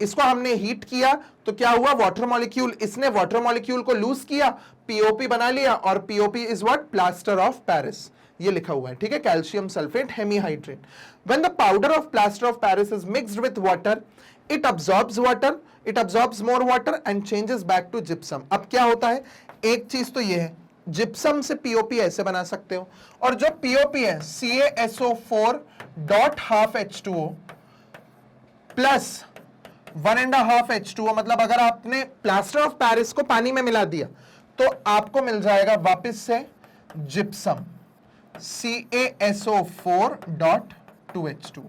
इसको हमने हीट किया तो क्या हुआ? वाटर मॉलिक्यूल, इसने वाटर मॉलिक्यूल को लूज किया, POP बना लिया, और POP is what? Plaster of Paris. ये लिखा हुआ है, ठीक है, calcium sulphate hemihydrate. When the powder of plaster of Paris is mixed with water, it absorbs water, it absorbs more water and changes back to gypsum. अब क्या होता है, एक चीज तो ये है, जिप्सम से पीओपी ऐसे बना सकते हो, और जो पीओपी है CaSO4 dot half H2O plus 1.5 H2O, मतलब अगर आपने प्लास्टर ऑफ पेरिस को पानी में मिला दिया तो आपको मिल जाएगा वापस से जिप्सम CaSO4 डॉट 2H2O।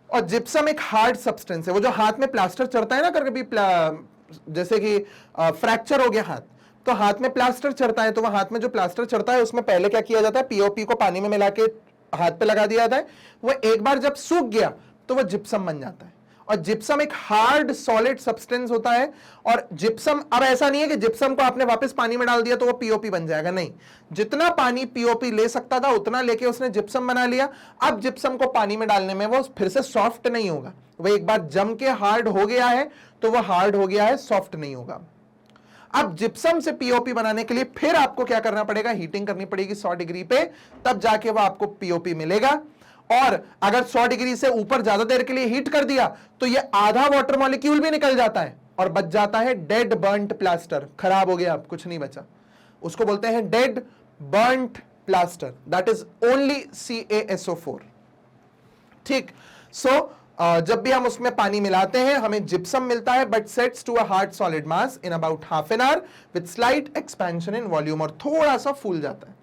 और जिप्सम एक हार्ड सब्सटेंस है, वो जो हाथ में प्लास्टर चढ़ता है ना कभी, जैसे कि फ्रैक्चर हो गया हाथ, तो हाथ में प्लास्टर चढ़ता है, तो वह हाथ में जो प्लास्टर चढ़ता है उसमें पहले क्या किया जाता है, पीओपी को पानी में मिला के हाथ पे लगा दिया जाता है, वो एक बार जब सूख गया तो वह जिप्सम बन जाता है। और जिप्सम एक हार्ड सॉलिड सब्सटेंस होता है, और जिप्सम, अब ऐसा नहीं है कि जिप्सम को आपने वापस पानी में डाल दिया तो वो पीओपी बन जाएगा, नहीं, जितना पानी पीओपी ले सकता था उतना लेके उसने जिप्सम बना लिया। अब जिप्सम को पानी में डालने में वो फिर से सॉफ्ट नहीं होगा, वो एक बार जम के हार्ड हो गया है तो वो हार्ड हो गया है, सॉफ्ट नहीं होगा। अब जिप्सम से पीओपी बनाने के लिए फिर आपको क्या करना पड़ेगा, हीटिंग करनी पड़ेगी 100 डिग्री पे, तब जाके वो आपको पीओपी मिलेगा। और अगर 100 डिग्री से ऊपर ज्यादा देर के लिए हीट कर दिया तो ये आधा वाटर मॉलिक्यूल भी निकल जाता है और बच जाता है डेड बर्न्ट प्लास्टर, खराब हो गया, अब कुछ नहीं बचा, उसको बोलते हैं dead burnt plaster, that is only CaSO4। ठीक, सो जब भी हम उसमें पानी मिलाते हैं हमें जिप्सम मिलता है, but sets to a hard solid mass in about half an hour with slight expansion in volume, और थोड़ा सा फूल जाता है।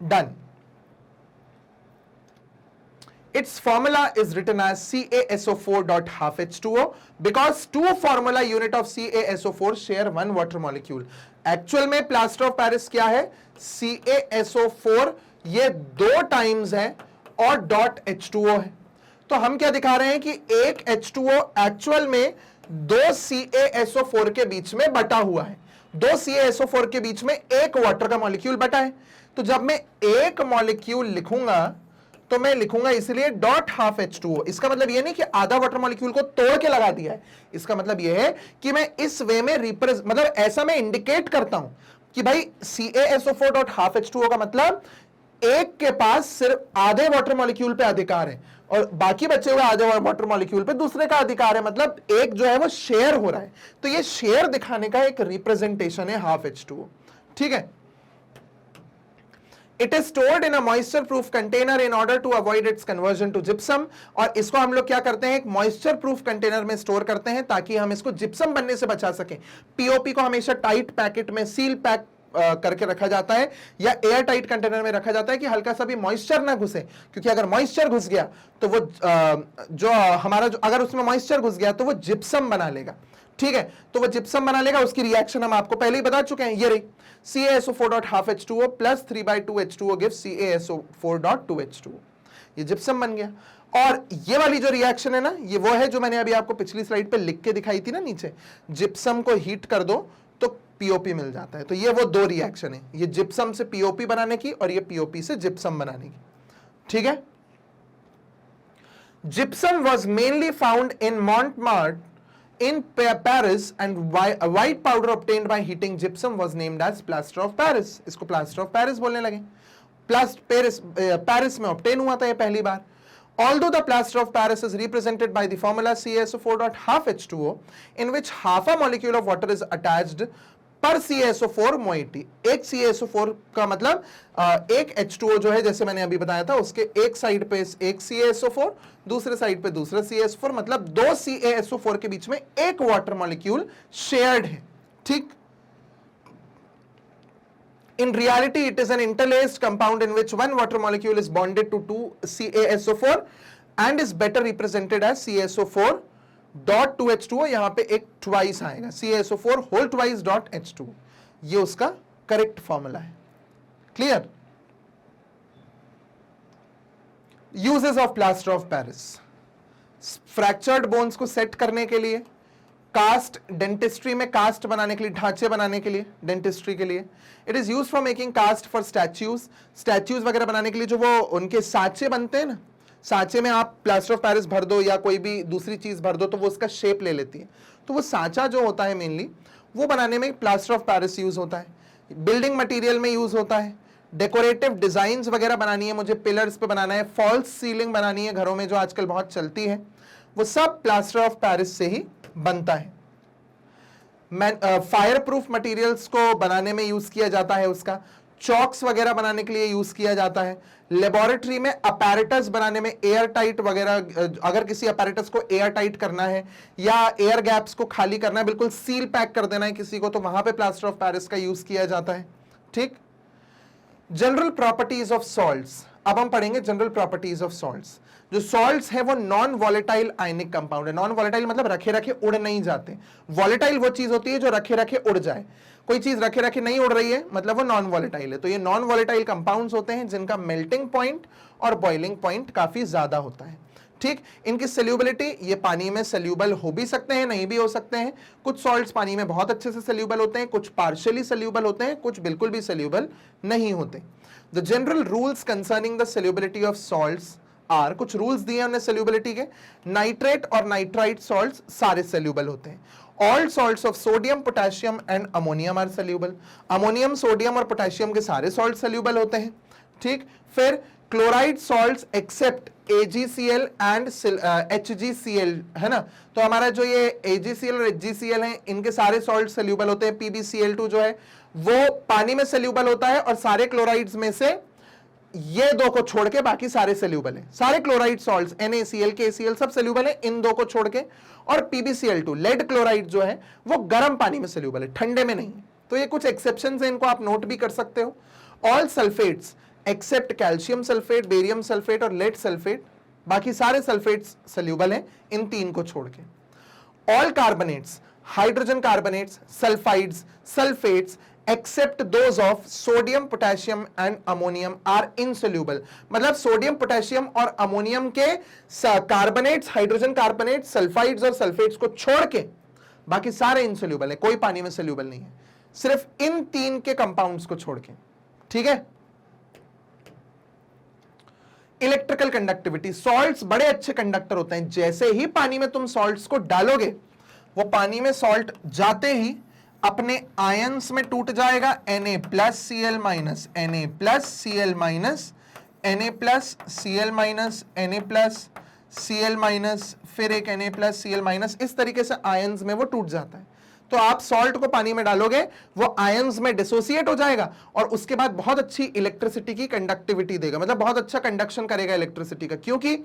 Done. Its formula is written as CaSO4 dot half H2O because two formula unit of CaSO4 share one water molecule. Actual में प्लास्टर ऑफ पेरिस क्या है, CaSO4 ये 2 टाइम्स है और डॉट H2O है। तो हम क्या दिखा रहे हैं कि एक H2O एक्चुअल में 2 CaSO4 के बीच में बटा हुआ है, 2 CaSO4 के बीच में एक वाटर का मॉलिक्यूल बटा है। तो जब मैं एक मॉलिक्यूल लिखूंगा तो मैं लिखूंगा इसलिए डॉट हाफ H2O। इसका मतलब यह नहीं कि आधा वाटर मॉलिक्यूल को तोड़ के लगा दिया है, इसका मतलब यह है कि मैं इस वे में मतलब ऐसा मैं इंडिकेट करता हूं कि भाई CaSO4 डॉट हाफ H2O का मतलब एक के पास सिर्फ आधे वाटर मॉलिक्यूल पे अधिकार है और बाकी बचे हुए आधे वाटर मॉलिक्यूल पे दूसरे का अधिकार है, मतलब एक जो है वो शेयर हो रहा है। तो ये शेयर दिखाने का एक रिप्रेजेंटेशन है हाफ H2O। ठीक है, It is stored in a moisture proof container in order to avoid its conversion to gypsum। और इसको हम लोग क्या करते हैं, एक मॉइस्चर प्रूफ कंटेनर में स्टोर करते हैं ताकि हम इसको जिप्सम बनने से बचा सकें। पीओपी को हमेशा टाइट पैकेट में सील पैक करके रखा जाता है या एयर टाइट कंटेनर में रखा जाता है कि हल्का सा भी मॉइस्चर ना घुसे, क्योंकि अगर मॉइस्चर घुस गया तो वो जो हमारा जो अगर उसमें मॉइस्चर घुस गया तो वो जिप्सम बना लेगा। ठीक है, तो वो जिप्सम बना लेगा, उसकी रिएक्शन हम आपको पहले ही बता चुके हैं, ये रही CaSO4 dot half H2O plus 3/2 H2O gives CaSO4 dot 2 H2O, ये जिप्सम बन गया। और ये वाली जो रिएक्शन है ना, ये वो है जो मैंने अभी आपको पिछली स्लाइड पे लिख के दिखाई थी ना नीचे, जिप्सम को हीट कर दो तो पीओपी मिल जाता है। तो ये वो 2 रिएक्शन है, ये जिप्सम से पीओपी बनाने की और ये पीओपी से जिप्सम बनाने की। ठीक है, gypsum was mainly found in Montmartre in Paris and a white powder obtained by heating gypsum was named as plaster of Paris। इसको plaster of Paris बोलने लगे, पेरिस में obtain हुआ था ये पहली बार। Although the plaster of Paris is represented by the formula CaSO4 dot half H2O in which half a molecule of water is attached पर CaSO4 मोइटी, एक CaSO4 का मतलब एक H2O जो है जैसे मैंने अभी बताया था उसके एक साइड पे एक CaSO4 दूसरे साइड पे दूसरा CaSO4, मतलब 2 CaSO4 के बीच में एक वाटर मॉलिक्यूल शेयर्ड है। ठीक, in reality it is an interlaced compound in which one water molecule is bonded to 2 CaSO4 and is better represented as CaSO4 dot 2 H2O, यहां पे एक ट्वाइस आएगा CaSO4 whole twice dot H2O, ये उसका करेक्ट फॉर्मूला है। Clear? Uses of plaster of Paris, fractured bones को सेट करने के लिए, कास्ट डेंटिस्ट्री में कास्ट बनाने के लिए, ढांचे बनाने के लिए डेंटिस्ट्री के लिए। It is use for making cast for statues वगैरह बनाने के लिए, जो वो उनके सांचे बनते हैं ना, सांचे में आप प्लास्टर ऑफ पेरिस भर दो या कोई भी दूसरी चीज भर दो तो वो उसका शेप ले लेती है। तो वो सांचा जो होता है मेनली वो बनाने में प्लास्टर ऑफ पेरिस यूज होता है। बिल्डिंग मटेरियल में यूज होता है, डेकोरेटिव डिजाइन्स वगैरह बनानी है, मुझे पिलर्स पे बनाना है, फॉल्स सीलिंग बनानी है घरों में जो आजकल बहुत चलती है, वो सब प्लास्टर ऑफ पेरिस से ही बनता है। फायर प्रूफ मटेरियल्स को बनाने में यूज किया जाता है, उसका चॉक्स वगैरह बनाने के लिए यूज किया जाता है। लेबोरेटरी में अपैरेटस बनाने में एयर टाइट वगैरह, अगर किसी अपैरेटस को एयर टाइट करना है या एयर गैप्स को खाली करना है, बिल्कुल सील पैक कर देना है किसी को, तो वहां पे प्लास्टर ऑफ पेरिस का यूज किया जाता है। ठीक। जनरल प्रॉपर्टीज ऑफ सॉल्ट्स, अब हम पढ़ेंगे जनरल प्रॉपर्टीज ऑफ सॉल्ट्स। जो सॉल्ट्स है वो नॉन वॉलेटाइल आयनिक कंपाउंड है। नॉन वॉलेटाइल मतलब रखे रखे उड़ नहीं जाते। वॉलेटाइल वो चीज होती है जो रखे रखे उड़ जाए। कोई चीज रखे रखे नहीं उड़ रही है मतलब वो नॉन वॉलेटाइल है। तो ये नॉन वॉलेटाइल कंपाउंड्स होते हैं जिनका मेल्टिंग पॉइंट और बॉइलिंग पॉइंट काफी ज्यादा होता है। ठीक। इनकी सोल्यूबिलिटी, ये पानी में सोल्यूबल हो भी सकते हैं, नहीं भी हो सकते हैं। कुछ सॉल्ट्स पानी में बहुत अच्छे से सोल्यूबल होते हैं, कुछ पार्शियली सोल्यूबल होते हैं, कुछ बिल्कुल भी सोल्यूबल नहीं होते। The general rules concerning the solubility of salts are, कुछ रूल्स दिए हमने सोल्यूबिलिटी के। नाइट्रेट और नाइट्राइट सॉल्ट्स सारे सोल्यूबल होते हैं। All salts of sodium, potassium and ammonium are soluble. Ammonium, sodium और पोटेशियम के सारे सॉल्ट सोल्यूबल होते हैं। ठीक। फिर chloride salts except AgCl and HgCl, है ना। तो हमारा जो ये AgCl और HgCl है, इनके सारे सॉल्ट सोल्यूबल होते हैं। PbCl2 जो है वो पानी में सोल्यूबल होता है, और सारे क्लोराइड्स में से ये दो को छोड़ के बाकी सारे सोल्यूबल हैं। सारे क्लोराइड सॉल्ट्स NaCl, KCl सब सोल्यूबल है, इन दो को छोड़ के। और PbCl2 लेड क्लोराइड जो है वो गर्म पानी में सोल्यूबल है, ठंडे में नहीं। तो ये कुछ एक्सेप्शंस हैं, इनको आप नोट भी कर सकते हो। All sulphates except calcium sulphate, barium sulphate और लेड सल्फेट, बाकी सारे सल्फेट्स सोल्यूबल हैं इन तीन को छोड़ के। All carbonates, hydrogen carbonates, sulphides, sulphates except those of sodium, potassium and ammonium are insoluble. मतलब सोडियम, पोटेशियम और अमोनियम के कार्बोनेट्स, हाइड्रोजन कार्बोनेट्स, सल्फाइड्स और सल्फेट्स को छोड़ के बाकी सारे इनसोल्यूबल है, कोई पानी में सोल्यूबल नहीं है, सिर्फ इन तीन के कंपाउंड्स को छोड़ के। ठीक है। इलेक्ट्रिकल कंडक्टिविटी, सॉल्ट्स बड़े अच्छे कंडक्टर होते हैं। जैसे ही पानी में तुम सॉल्ट्स को डालोगे, वो पानी में सॉल्ट जाते ही अपने आयंस में टूट जाएगा। Na+Cl-, Na+Cl-, Na+Cl-, Na+Cl-, फिर एक Na+Cl-, इस तरीके से आयंस में वो टूट जाता है। तो आप सॉल्ट को पानी में डालोगे, वो आयंस में डिसोसिएट हो जाएगा और उसके बाद बहुत अच्छी इलेक्ट्रिसिटी की कंडक्टिविटी देगा, मतलब बहुत अच्छा कंडक्शन करेगा इलेक्ट्रिसिटी का। क्योंकि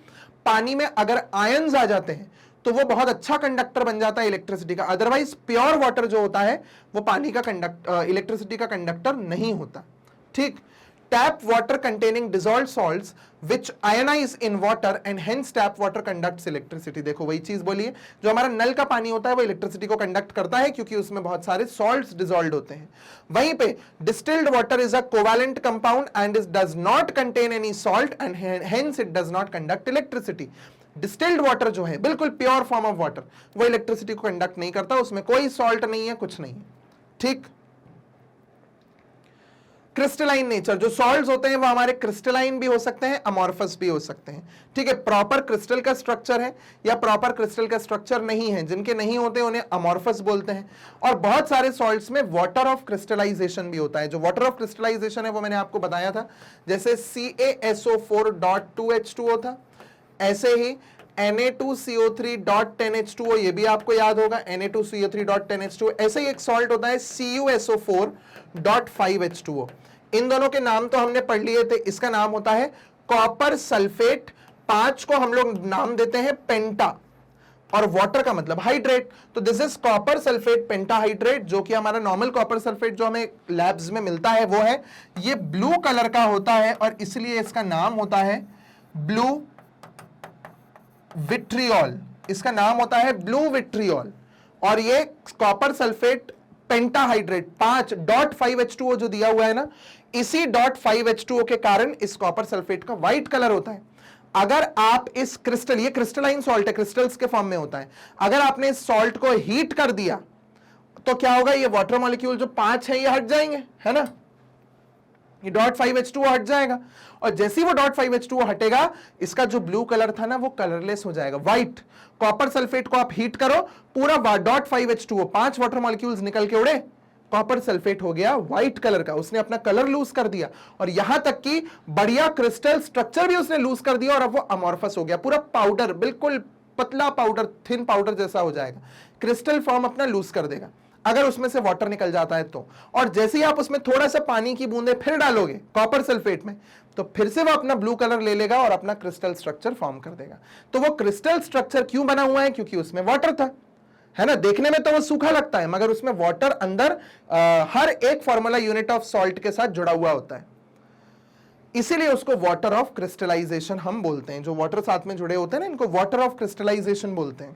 पानी में अगर आयंस आ जाते हैं तो वो बहुत अच्छा कंडक्टर बन जाता है इलेक्ट्रिसिटी का। अदरवाइज प्योर वाटर जो होता है वो पानी का इलेक्ट्रिसिटी का कंडक्टर नहीं होता। ठीक। Tap water containing dissolved salts which ionize in water and hence tap water conducts electricity। देखो वही चीज बोली है, जो हमारा नल का पानी होता है वो इलेक्ट्रिसिटी को कंडक्ट करता है क्योंकि उसमें बहुत सारे सॉल्ट्स डिसॉल्व्ड होते हैं। वहीं पे distilled water is a covalent compound and it does not contain any salt and hence it does not conduct electricity. Distilled water जो है बिल्कुल प्योर फॉर्म ऑफ वाटर, वो इलेक्ट्रिसिटी को कंडक्ट नहीं करता, उसमें कोई सॉल्ट नहीं है, कुछ नहीं है। ठीक। क्रिस्टलाइन नेचर, जो सॉल्ट्स होते हैं वो हमारे क्रिस्टलाइन भी हो सकते हैं, अमॉर्फस भी हो सकते हैं। ठीक है। प्रॉपर क्रिस्टल का स्ट्रक्चर है या प्रॉपर क्रिस्टल का स्ट्रक्चर नहीं है, जिनके नहीं होते उन्हें अमॉर्फस बोलते हैं। और बहुत सारे सॉल्ट्स में वाटर ऑफ क्रिस्टलाइजेशन भी होता है। जो वाटर ऑफ क्रिस्टलाइजेशन है वो मैंने आपको बताया था, जैसे CaSO4.2H2O था, ऐसे ही Na2CO3.10H2O, ये भी आपको याद होगा, Na2CO3.10H2O। ऐसे ही एक सॉल्ट होता है CuSO4.5H2O। इन दोनों के नाम तो हमने पढ़ लिए थे। इसका नाम होता है कॉपर सल्फेट, 5 को हम लोग नाम देते हैं पेंटा, और वाटर का मतलब हाइड्रेट। तो this is copper sulphate pentahydrate, जो कि हमारा नॉर्मल कॉपर सल्फेट जो हमें लैब्स में मिलता है वो है, ये ब्लू कलर का होता है और इसलिए इसका नाम होता है ब्लू विट्रियोल। इसका नाम होता है ब्लू विट्रियोल। और ये कॉपर सल्फेट पेंटाहाइड्रेट 5.5H2O जो दिया हुआ है ना, इसी .5H2O के कारण इस कॉपर सल्फेट का व्हाइट कलर होता है। अगर आप इस क्रिस्टल, ये क्रिस्टलाइन सॉल्ट है, क्रिस्टल्स के फॉर्म में होता है, अगर आपने इस सॉल्ट को हीट कर दिया तो क्या होगा, ये वाटर मॉलिक्यूल जो 5 है ये हट जाएंगे, है ना, ये .5H2O हट जाएगा। और जैसे ही वो .5H2O हटेगा, इसका जो ब्लू कलर था ना वो कलरलेस हो जाएगा, व्हाइट। कॉपर सल्फेट को आप हीट करो, पूरा .5H2O 5 वाटर मॉलिक्यूल्स निकल के उड़े, कॉपर सल्फेट हो गया व्हाइट कलर का, उसने अपना कलर लूज कर दिया और यहां तक कि बढ़िया क्रिस्टल स्ट्रक्चर भी उसने लूज कर दिया और अब वो अमॉर्फस हो गया, पूरा पाउडर, बिल्कुल पतला पाउडर, थिन पाउडर जैसा हो जाएगा, क्रिस्टल फॉर्म अपना लूज कर देगा अगर उसमें से वाटर निकल जाता है तो। और जैसे ही आप उसमें थोड़ा सा पानी की बूंदे फिर डालोगे कॉपर सल्फेट में, तो फिर से वो अपना ब्लू कलर ले लेगा और अपना क्रिस्टल स्ट्रक्चर फॉर्म कर देगा। तो वो क्रिस्टल स्ट्रक्चर क्यों बना हुआ है? क्योंकि उसमें वाटर था, है ना। देखने में तो वो सूखा लगता है मगर उसमें वाटर अंदर हर एक फॉर्मूला यूनिट ऑफ सॉल्ट के साथ जुड़ा हुआ होता है, इसीलिए उसको वाटर ऑफ क्रिस्टलाइजेशन हम बोलते हैं। जो वाटर साथ में जुड़े होते हैं ना, इनको वाटर ऑफ क्रिस्टलाइजेशन बोलते हैं।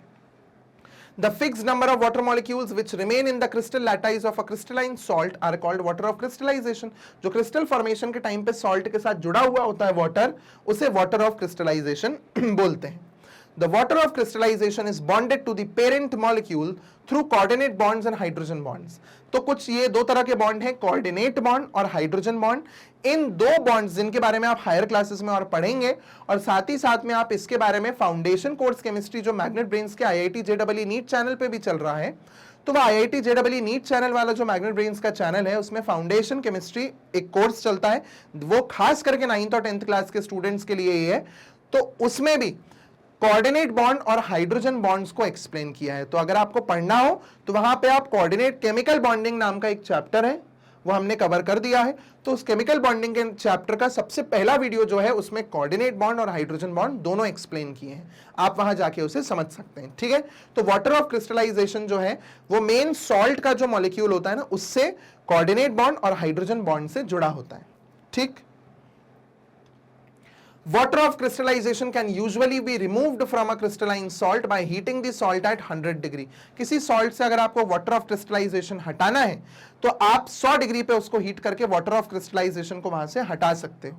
The fixed number of water molecules which remain in the crystal lattice of a crystalline salt are called water of crystallization. जो crystal formation के टाइम पे salt के साथ जुड़ा हुआ होता है water, उसे water of crystallization बोलते हैं। The water of crystallization is bonded to the parent molecule through coordinate bonds and hydrogen bonds. तो कुछ ये दो तरह के बॉन्ड हैं, कोऑर्डिनेट बॉन्ड और हाइड्रोजन बॉन्ड। इन दो बॉन्ड्स जिनके बारे में आप हायर क्लासेस में और पढ़ेंगे, और साथ ही साथ में आप इसके बारे में फाउंडेशन कोर्स केमिस्ट्री जो मैग्नेट ब्रेन्स के IIT JEE नीट चैनल पे भी चल रहा है, तो वो IIT JEE नीट चैनल वाला जो मैग्नेट ब्रेन्स का चैनल है उसमें फाउंडेशन केमिस्ट्री एक कोर्स चलता है, वो खास करके 9th और 10th क्लास के स्टूडेंट्स के लिए ही है। तो उसमें भी कोऑर्डिनेट बॉन्ड और हाइड्रोजन बॉन्ड्स को एक्सप्लेन किया है। तो अगर आपको पढ़ना हो तो वहां पे आप कोऑर्डिनेट केमिकल बॉन्डिंग नाम का एक चैप्टर है, वो हमने कवर कर दिया है। तो उस केमिकल बॉन्डिंग के चैप्टर का सबसे पहला वीडियो जो है उसमें कोऑर्डिनेट बॉन्ड और हाइड्रोजन बॉन्ड दोनों एक्सप्लेन किए हैं, आप वहां जाके उसे समझ सकते हैं, ठीक है। तो वाटर ऑफ क्रिस्टलाइजेशन जो है वो मेन सॉल्ट का जो मॉलिक्यूल होता है ना, उससे कोऑर्डिनेट बॉन्ड और हाइड्रोजन बॉन्ड से जुड़ा होता है, ठीक। Water of crystallization can usually be removed from a crystalline salt by heating the salt at 100 degree. किसी सॉल्ट से अगर आपको water of crystallization हटाना है तो आप 100 डिग्री पे उसको हीट करके water of crystallization को वहां से हटा सकते हो।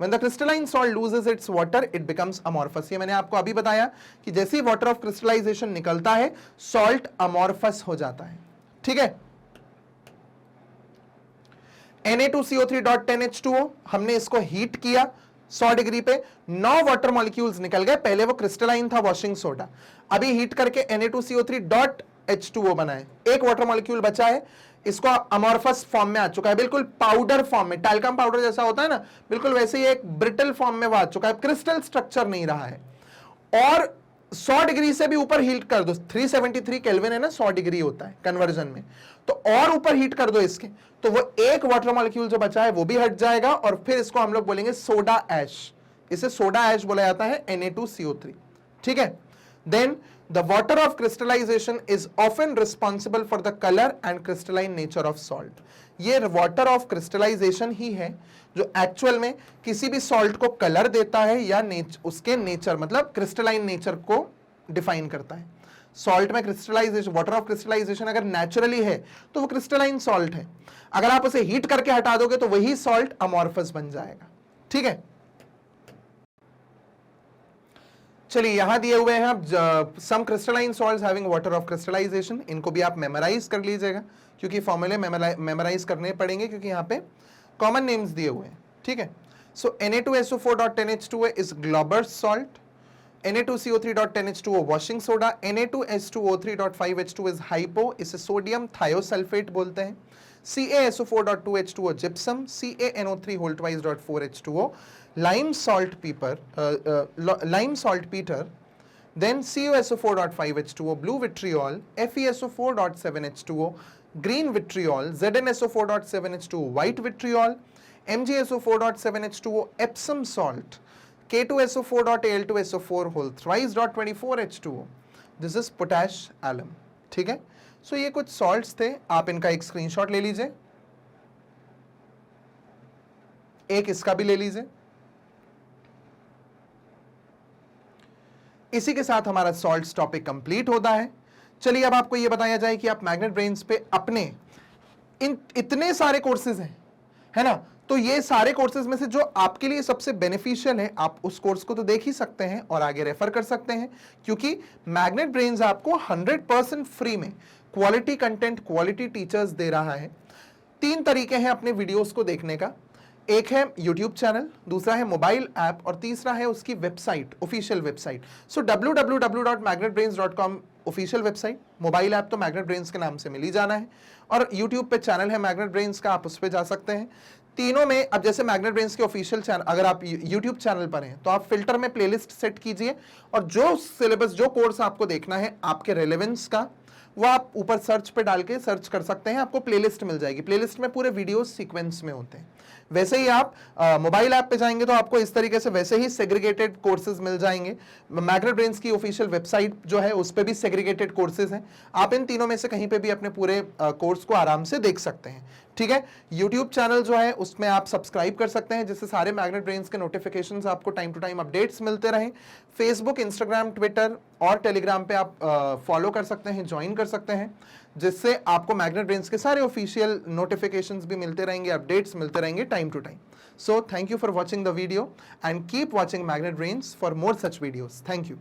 When the crystalline salt loses its water, it becomes amorphous. ये मैंने आपको अभी बताया कि जैसे ही water of crystallization निकलता है, salt amorphous हो जाता है, ठीक है। Na2CO3.10H2O, हमने इसको हीट किया 100 डिग्री पे, 9 वाटर मॉलिक्यूल्स निकल गए। पहले वो क्रिस्टलाइन था वॉशिंग सोडा, अभी हीट करके Na2CO3.H2O बना है, एक वाटर मॉलिक्यूल बचा है, इसको अमॉर्फस फॉर्म में आ चुका है, बिल्कुल पाउडर फॉर्म में, टैल्कम पाउडर जैसा होता है ना, बिल्कुल वैसे ही एक ब्रिटल फॉर्म में वो आ चुका है, क्रिस्टल स्ट्रक्चर नहीं रहा है। और 100 डिग्री से भी ऊपर हीट कर दो, 373 केल्विन है ना, 100 डिग्री होता है कन्वर्जन में, तो और ऊपर हीट कर दो इसके, तो वो एक वाटर मॉलिक्यूल जो बचा है वो भी हट जाएगा और फिर इसको हम लोग बोलेंगे सोडा ऐश, इसे सोडा ऐश बोला जाता है, Na2CO3, ठीक है। Then the water of crystallization is often responsible for the colour and crystalline nature of salt. ये वाटर ऑफ क्रिस्टलाइजेशन ही है जो एक्चुअल में किसी भी सॉल्ट को कलर देता है या उसके नेचर मतलब क्रिस्टलाइन नेचर को डिफाइन करता है। सॉल्ट में क्रिस्टलाइजेशन, वाटर ऑफ क्रिस्टलाइजेशन अगर नेचुरली है तो वो क्रिस्टलाइन सॉल्ट है, अगर आप उसे हीट करके हटा दोगे तो वही सॉल्ट अमॉर्फस बन जाएगा, ठीक है। चलिए यहां दिए हुए हैं some crystalline salts having water of crystallization, इनको भी आप मेमोराइज कर लीजिएगा क्योंकि फॉर्मूले मेमोराइज करने पड़ेंगे क्योंकि यहाँ पे कॉमन नेम्स दिए हुए हैं, ठीक है। So Na2SO4.10H2O is Glauber's salt, Na2CO3.10H2O washing soda, Na2S2O3.5H2 is hypo, इसे सोडियम थायोसल्फेट बोलते हैं, CaSO4.2H2O gypsum, CaNO3 lime saltpeter, then CuSO4.5H2O, blue vitriol, FeSO4.7H2O, green vitriol, ZnSO4.7H2O, white vitriol, MgSO4.7H2O, Epsom salt, K2SO4.Al2SO4 whole thrice.24H2O. This is potash alum, ठीक है। सो ये कुछ सॉल्ट्स थे, आप इनका एक स्क्रीनशॉट ले लीजिए, एक इसका भी ले लीजिए। इसी के साथ हमारा सॉल्ट्स टॉपिक कंप्लीट होता है। चलिए अब आपको ये बताया जाए कि आप मैग्नेट ब्रेन्स पे अपने इतने सारे कोर्सेज हैं, है ना, तो ये सारे कोर्सेज में से जो आपके लिए सबसे बेनिफिशियल है आप उस कोर्स को तो देख ही सकते हैं और आगे रेफर कर सकते हैं, क्योंकि मैग्नेट ब्रेन्स आपको 100% फ्री में quality content, quality teachers they रहा है। 3 तरीके हैं अपने वीडियोस को देखने का, एक है यूट्यूब चैनल, दूसरा है मोबाइल ऐप और तीसरा है उसकी वेबसाइट, ऑफिशियल वेबसाइट। सो www.magnetbrains.com official website, mobile app तो मैग्नेट ब्रेन्स के नाम से मिल ही जाना है, और यूट्यूब पे चैनल है मैग्नेट ब्रेन्स का, आप उस पर जा सकते हैं। तीनों में अब जैसे मैग्नेट ब्रेन्स के ऑफिशियल चैनल, अगर आप यूट्यूब चैनल पर हैं तो आप फिल्टर में प्लेलिस्ट सेट कीजिए, और जो सिलेबस, जो कोर्स आपको देखना है आपके रेलेवेंस का, वो आप ऊपर सर्च पे डाल के सर्च कर सकते हैं, आपको प्लेलिस्ट मिल जाएगी। प्लेलिस्ट में पूरे वीडियोस सीक्वेंस में होते हैं। वैसे ही आप मोबाइल ऐप पे जाएंगे तो आपको इस तरीके से वैसे ही सेग्रीगेटेड कोर्सेज मिल जाएंगे। मैग्नेट ब्रेन्स की ऑफिशियल वेबसाइट जो है उस पे भी सेग्रीगेटेड कोर्सेज हैं। आप इन तीनों में से कहीं पे भी अपने पूरे कोर्स को आराम से देख सकते हैं, ठीक है। यूट्यूब चैनल जो है उसमें आप सब्सक्राइब कर सकते हैं, जिससे सारे मैग्नेट ब्रेन्स के नोटिफिकेशंस आपको टाइम टू टाइम अपडेट्स मिलते रहें। फेसबुक, इंस्टाग्राम, ट्विटर और टेलीग्राम पे आप फॉलो कर सकते हैं, ज्वाइन कर सकते हैं, जिससे आपको मैग्नेट ब्रेन्स के सारे ऑफिशियल नोटिफिकेशंस भी मिलते रहेंगे, अपडेट्स मिलते रहेंगे time to time. So thank you for watching the video and keep watching magnet brains for more such videos. Thank you.